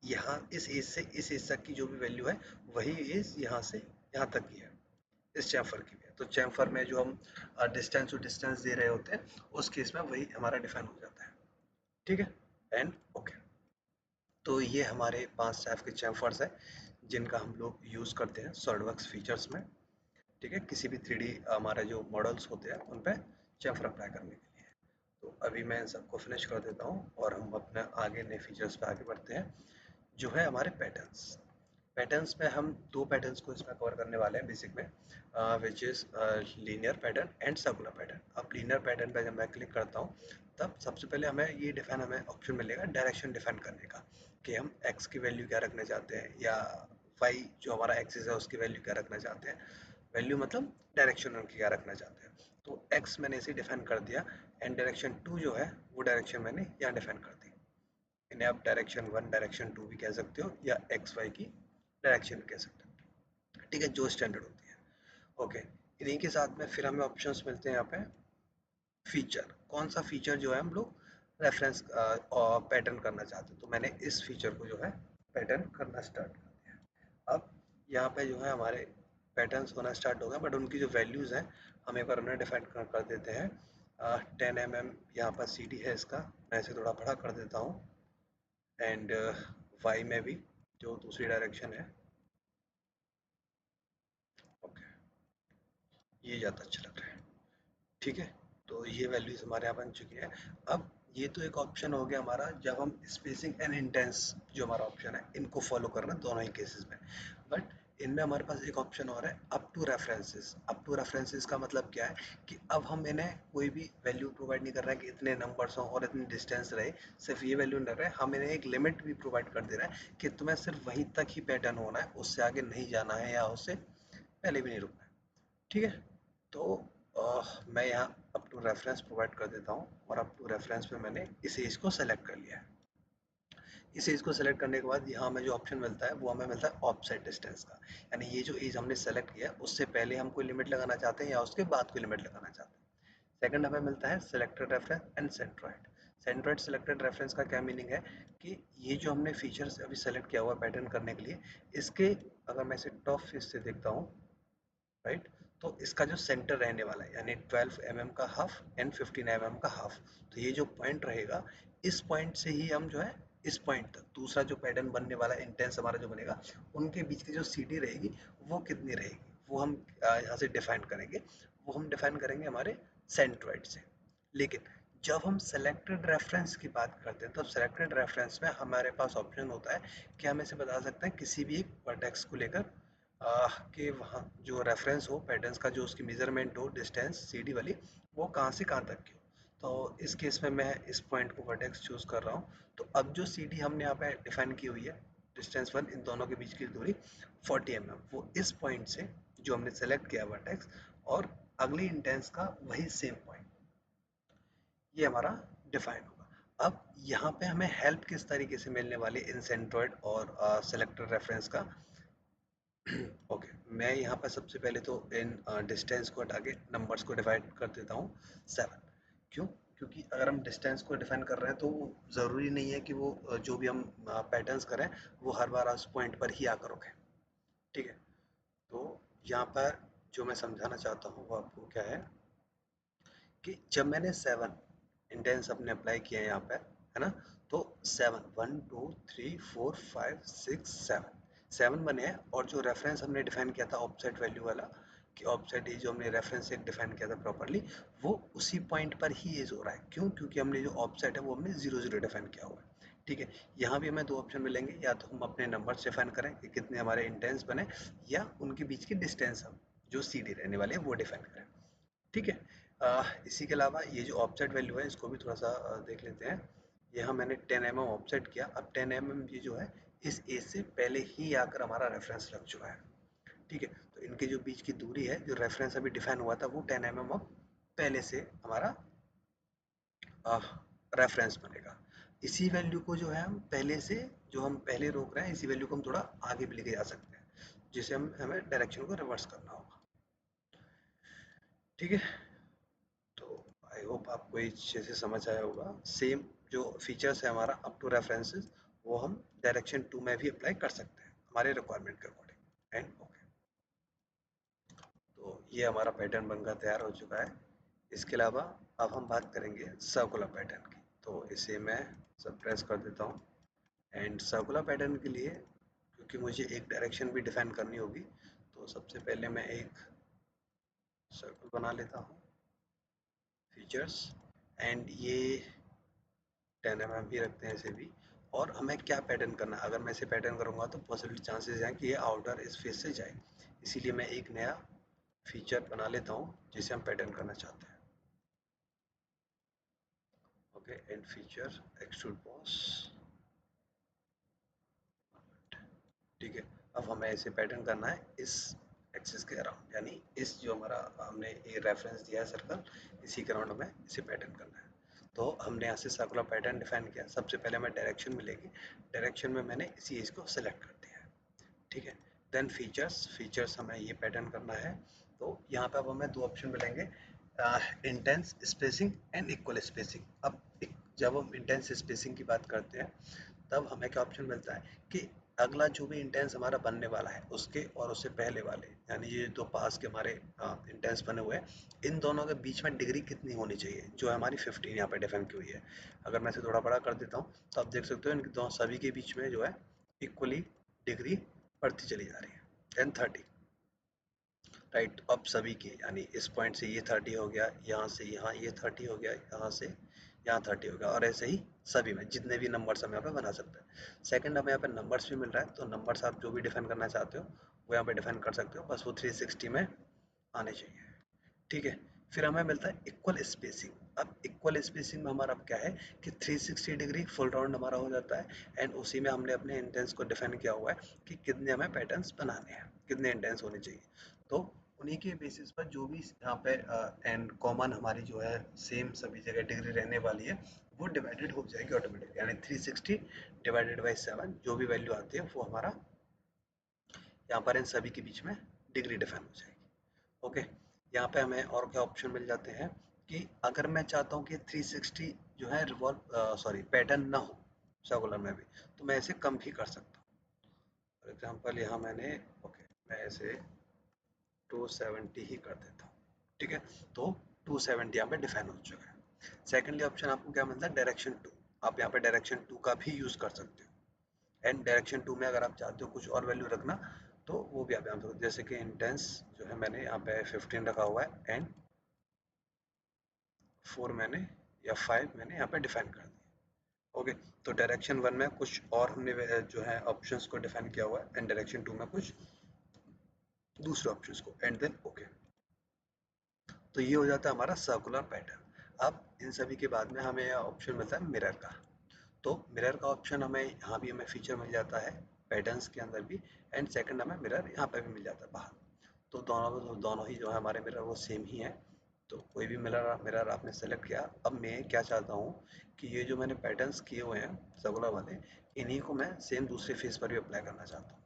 यहाँ इस एज से इस एज तक की जो भी वैल्यू है वही एज यहाँ से यहाँ तक की है, इस चैम्फर की भी है। तो चैम्फर में जो हम डिस्टेंस टू डिस्टेंस दे रहे होते हैं उस केस में वही हमारा डिफाइन हो जाता है। ठीक है, एंड ओके, तो ये हमारे 5 टाइप के चैम्फर्स हैं जिनका हम लोग यूज़ करते हैं सॉलिडवर्क्स फीचर्स में। ठीक है, किसी भी 3D हमारे जो मॉडल्स होते हैं उन पे चैम्फर अप्लाई करने के लिए। तो अभी मैं इन सबको फिनिश कर देता हूँ और हम अपने आगे नए फीचर्स पे आगे बढ़ते हैं, जो है हमारे पैटर्न्स। पैटर्न्स में हम दो पैटर्न्स को इसमें कवर करने वाले हैं बेसिक में, which is linear pattern and circular pattern. अब लीनियर पैटर्न पे जब मैं क्लिक करता हूँ तब सबसे पहले हमें ऑप्शन मिलेगा डायरेक्शन डिफाइन करने का, कि हम एक्स की वैल्यू क्या रखना चाहते हैं या वाई जो हमारा एक्सिस है उसकी वैल्यू क्या रखना चाहते हैं। वैल्यू मतलब डायरेक्शन उनकी क्या रखना चाहते हैं। तो एक्स मैंने इसे डिफाइन कर दिया, एंड डायरेक्शन टू जो है वो डायरेक्शन मैंने यहाँ डिफाइन कर दी। इन्हें आप डायरेक्शन वन डायरेक्शन टू भी कह सकते हो या एक्स वाई की डायरेक्शन कह सकते हैं, ठीक है, जो स्टैंडर्ड होती है। ओके, इन्हीं के साथ में फिर हमें ऑप्शंस मिलते हैं यहाँ पे, फीचर, कौन सा फीचर जो है हम लोग रेफरेंस पैटर्न करना चाहते हैं, तो मैंने इस फीचर को जो है पैटर्न करना स्टार्ट कर दिया। अब यहाँ पे जो है हमारे पैटर्न्स होना स्टार्ट हो गए, बट उनकी जो वैल्यूज़ हैं हम एक बार उन्हें डिफाइन कर देते हैं। 10 mm यहाँ पर सी डी है इसका, मैं इसे थोड़ा बड़ा कर देता हूँ, एंड वाई में भी जो दूसरी डायरेक्शन है। ओके, ये ज़्यादा अच्छा लग रहा है, ठीक है। तो ये वैल्यूज हमारे यहाँ बन चुकी है। अब ये तो एक ऑप्शन हो गया हमारा, जब हम स्पेसिंग एंड इंटेंस जो हमारा ऑप्शन है इनको फॉलो करना दोनों ही केसेस में। बट इनमें हमारे पास एक ऑप्शन और है, up to references. Up to references का मतलब क्या है कि अब हम इन्हें कोई भी वैल्यू प्रोवाइड नहीं कर रहे हैं कि इतने नंबर्स हों और इतनी डिस्टेंस रहे, सिर्फ ये वैल्यू नहीं रहे, हम इन्हें एक लिमिट भी प्रोवाइड कर दे रहे हैं कि तुम्हें सिर्फ वहीं तक ही पैटर्न होना है, उससे आगे नहीं जाना है या उससे पहले भी नहीं रुकना है, ठीक है। तो मैं यहाँ अप टू रेफरेंस प्रोवाइड कर देता हूँ, और अप टू रेफरेंस में मैंने इस एज को सेलेक्ट कर लिया है। इस एज को सेलेक्ट करने के बाद यहाँ हमें जो ऑप्शन मिलता है वो हमें मिलता है ऑफसेट डिस्टेंस का, यानी ये जो एज हमने सेलेक्ट किया उससे पहले हम कोई लिमिट लगाना चाहते हैं या उसके बाद कोई लिमिट लगाना चाहते हैं। सेकंड हमें मिलता है selected reference and centroid. Centroid selected reference का क्या मीनिंग है कि ये जो हमने फीचर्स अभी सेलेक्ट किया हुआ पैटर्न करने के लिए, इसके, अगर मैं इसे टॉप फेस से देखता हूँ, राइट, तो इसका जो सेंटर रहने वाला है यानी 12 mm का हाफ एंड 15 mm का हाफ, तो ये जो पॉइंट रहेगा, इस पॉइंट से ही हम जो है इस पॉइंट तक दूसरा जो पैटर्न बनने वाला है इंटेंस हमारा जो बनेगा, उनके बीच की जो सी डी रहेगी वो कितनी रहेगी, वो हम यहाँ से डिफाइन करेंगे। वो हम डिफाइन करेंगे हमारे सेंट्रोइड से। लेकिन जब हम सेलेक्टेड रेफरेंस की बात करते हैं, तब सेलेक्टेड रेफरेंस में हमारे पास ऑप्शन होता है कि हम इसे बता सकते हैं किसी भी एक वर्टेक्स को लेकर, कि वहाँ जो रेफरेंस हो पैटर्न्स का, जो उसकी मेजरमेंट हो डिस्टेंस सीडी वाली, वो कहाँ से कहाँ तक की हो। तो इस केस में मैं इस पॉइंट को वर्टेक्स चूज कर रहा हूँ। तो अब जो सीडी हमने यहाँ पे डिफाइन की हुई है, डिस्टेंस वन, इन दोनों के बीच की दूरी 40 mm, वो इस पॉइंट से जो हमने सेलेक्ट किया वर्टेक्स, और अगली इंटेंस का वही सेम पॉइंट, ये हमारा डिफाइन होगा। अब यहाँ पे हमें हेल्प किस तरीके से मिलने वाली इन सेंट्रोइड और सेलेक्टेड रेफरेंस का। ओके, मैं यहाँ पर सबसे पहले तो इन डिस्टेंस को हटा के नंबर्स को डिवाइड कर देता हूँ 7। क्यों? क्योंकि अगर हम डिस्टेंस को डिफाइन कर रहे हैं तो ज़रूरी नहीं है कि वो जो भी हम पैटर्न्स करें वो हर बार उस पॉइंट पर ही आकर रुके, ठीक है। तो यहाँ पर जो मैं समझाना चाहता हूँ वो आपको क्या है कि जब मैंने 7 इंटेंस अपने अप्लाई किए हैं यहाँ पर, है ना, तो 7, 1 2 3 4 5 6 7, 7 बने हैं, और जो रेफरेंस हमने डिफाइन किया था ऑफसेट वैल्यू वाला, कि ऑफसेट ये जो हमने रेफरेंस एक डिफाइन किया था प्रॉपरली, वो उसी पॉइंट पर ही यूज हो रहा है। क्यों? क्योंकि हमने जो ऑफसेट है वो हमने 0 0 डिफाइन किया हुआ है, ठीक है। यहाँ भी हमें दो ऑप्शन मिलेंगे, या तो हम अपने नंबर्स डिफाइन करें कि कितने हमारे इंटेंस बने, या उनके बीच की डिस्टेंस हम जो सी डी रहने वाले हैं वो डिफाइन करें, ठीक है। इसी के अलावा ये जो ऑफसेट वैल्यू है इसको भी थोड़ा सा देख लेते हैं। यहाँ मैंने 10 mm ऑफसेट किया, अब 10 mm ये जो है इस एज से पहले ही आकर हमारा रेफरेंस लग चुका है, ठीक है। तो इनके जो बीच की दूरी है, जो रेफरेंस अभी डिफाइन हुआ था, वो 10 mm अब पहले से हमारा रेफरेंस बनेगा। इसी वैल्यू को जो है हम पहले से, जो हम पहले रोक रहे हैं, इसी वैल्यू को हम थोड़ा आगे भी लेके जा सकते हैं, जिसे हम हमें डायरेक्शन को रिवर्स करना होगा, ठीक है। तो आई होप आपको ये अच्छे से समझ आया होगा। सेम जो फीचर्स है हमारा अप टू रेफरेंसेस, वो हम डायरेक्शन टू में भी अप्लाई कर सकते हैं हमारे रिक्वायरमेंट के अकॉर्डिंग, एंड ओके। तो ये हमारा पैटर्न बनकर तैयार हो चुका है। इसके अलावा अब हम बात करेंगे सर्कुलर पैटर्न की, तो इसे मैं सब प्रेस कर देता हूँ। एंड सर्कुलर पैटर्न के लिए, क्योंकि मुझे एक डायरेक्शन भी डिफाइन करनी होगी, तो सबसे पहले मैं एक सर्कल बना लेता हूँ, फीचर्स, एंड ये 10 mm ही रखते हैं इसे भी। और हमें क्या पैटर्न करना है, अगर मैं इसे पैटर्न करूँगा तो पॉसिबल चांसेस हैं कि ये आउटर इस फेस से जाए, इसीलिए मैं एक नया फीचर बना लेता हूँ जिसे हम पैटर्न करना चाहते हैं। Okay, and feature extrude boss, ठीक है। अब हमें इसे पैटर्न करना है इस एक्सिस के अराउंड, यानी इस जो हमारा हमने ये रेफरेंस दिया है सर्कल, इसी के अराउंड हमें इसे पैटर्न करना है। तो हमने यहाँ से सर्कुलर पैटर्न डिफाइन किया। सबसे पहले हमें डायरेक्शन मिलेगी, डायरेक्शन में मैंने इसी एज को सेलेक्ट कर दिया है, ठीक है। देन फीचर्स, फीचर्स हमें ये पैटर्न करना है। तो यहाँ पे अब हमें दो ऑप्शन मिलेंगे, intense spacing and equal spacing. अब जब हम इंटेंस स्पेसिंग की बात करते हैं तब हमें क्या ऑप्शन मिलता है कि अगला जो भी इंटेंस हमारा बनने वाला है उसके और उससे पहले वाले, यानी ये दो पास के हमारे इंटेंस बने हुए हैं, इन दोनों के बीच में डिग्री कितनी होनी चाहिए, जो है हमारी 15 यहाँ पे डिफाइन की हुई है। अगर मैं इसे थोड़ा बड़ा कर देता हूँ तो आप देख सकते हो इन दोनों सभी के बीच में जो है इक्वली डिग्री बढ़ती चली जा रही है। Then 30, right. अब सभी के यानी इस पॉइंट से ये 30 हो गया, यहाँ से यहाँ ये 30 हो गया, यहाँ से यहाँ 30 हो गया, और ऐसे ही सभी में जितने भी नंबर्स हम यहाँ पे बना सकते हैं। सेकंड, हमें यहाँ पे नंबर्स भी मिल रहा है, तो नंबर्स आप जो भी डिफाइन करना चाहते हो वो यहाँ पे डिफाइन कर सकते हो, बस वो 360 में आने चाहिए। ठीक है। फिर हमें मिलता है इक्वल स्पेसिंग। अब इक्वल स्पेसिंग में हमारा अब क्या है कि 360 डिग्री फुल राउंड हमारा हो जाता है, एंड उसी में हमने अपने इंटेंस को डिफाइन किया हुआ है कि कितने हमें पैटर्न्स बनाने हैं, कितने इंटेंस होने चाहिए। तो उन्हीं के बेसिस पर जो भी यहाँ पे एंड कॉमन हमारी जो है सेम सभी जगह डिग्री रहने वाली है, वो डिवाइडेड हो जाएगी ऑटोमेटिक, यानी 360 डिवाइडेड बाई 7 जो भी वैल्यू आती है वो हमारा यहाँ पर इन सभी के बीच में डिग्री डिफाइन हो जाएगी। ओके। यहाँ पे हमें और क्या ऑप्शन मिल जाते हैं कि अगर मैं चाहता हूँ कि 360 जो है रिवॉल्व सॉरी पैटर्न ना हो सर्कुलर में भी, तो मैं इसे कम भी कर सकता हूँ। फॉर एग्जांपल यहाँ मैंने, ओके, मैं इसे 270 ही कर देता हूँ। ठीक है। तो 270 यहाँ पे डिफाइन हो चुका है। सेकेंडली ऑप्शन आपको क्या मिलता है, डायरेक्शन टू। आप यहाँ पे डायरेक्शन टू का भी यूज कर सकते हो, एंड डायरेक्शन टू में अगर आप चाहते हो कुछ और वैल्यू रखना तो वो भी आप यहाँ पे, जैसे कि इंटेंस जो है मैंने यहाँ पे 15 रखा हुआ है, एंड 4 मैंने या 5 मैंने यहाँ पे डिफाइन कर दिया। ओके। तो डायरेक्शन वन में कुछ और हमने जो है ऑप्शंस को डिफाइन किया हुआ है, एंड डायरेक्शन टू में कुछ दूसरे ऑप्शंस को, एंड देन ओके। तो ये हो जाता है हमारा सर्कुलर पैटर्न। अब इन सभी के बाद में हमें ऑप्शन मिलता है मिरर का। तो मिरर का ऑप्शन हमें यहाँ भी हमें फीचर मिल जाता है पैटर्न्स के अंदर भी, एंड सेकंड हमें मिरर यहाँ पे भी मिल जाता है बाहर। तो दोनों ही जो है हमारे मिरर वो सेम ही है। तो कोई भी मिरर मिरर आपने सेलेक्ट किया। अब मैं क्या चाहता हूँ कि ये जो मैंने पैटर्न्स किए हुए हैं सर्कुलर वाले, इन्हीं को मैं सेम दूसरे फेस पर भी अप्लाई करना चाहता हूँ।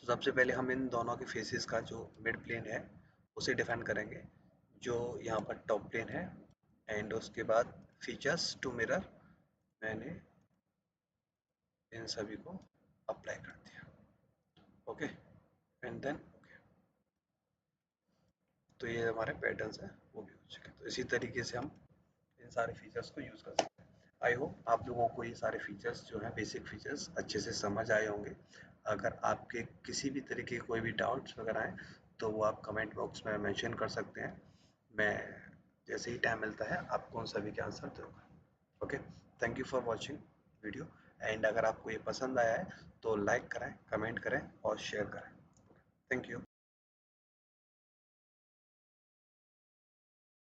तो सबसे पहले हम इन दोनों के फेसेस का जो मिड प्लेन है उसे डिफाइन करेंगे, जो यहाँ पर टॉप प्लेन है, एंड उसके बाद फीचर्स टू मिरर मैंने इन सभी को अप्लाई कर दिया। Okay, and then okay. तो ये हमारे पैटर्न्स हैं वो भी हो चुके हैं। तो इसी तरीके से हम इन सारे फीचर्स को यूज़ कर सकते हैं। आई होप आप लोगों को ये सारे फीचर्स जो हैं बेसिक फीचर्स अच्छे से समझ आए होंगे। अगर आपके किसी भी तरीके के कोई भी डाउट्स वगैरह हैं तो वो आप कमेंट बॉक्स में मेंशन कर सकते हैं। मैं जैसे ही टाइम मिलता है आपको उन सभी के आंसर दूंगा। Okay. Thank you for watching video, and अगर आपको ये पसंद आया है तो लाइक करें, कमेंट करें और शेयर करें। Thank you.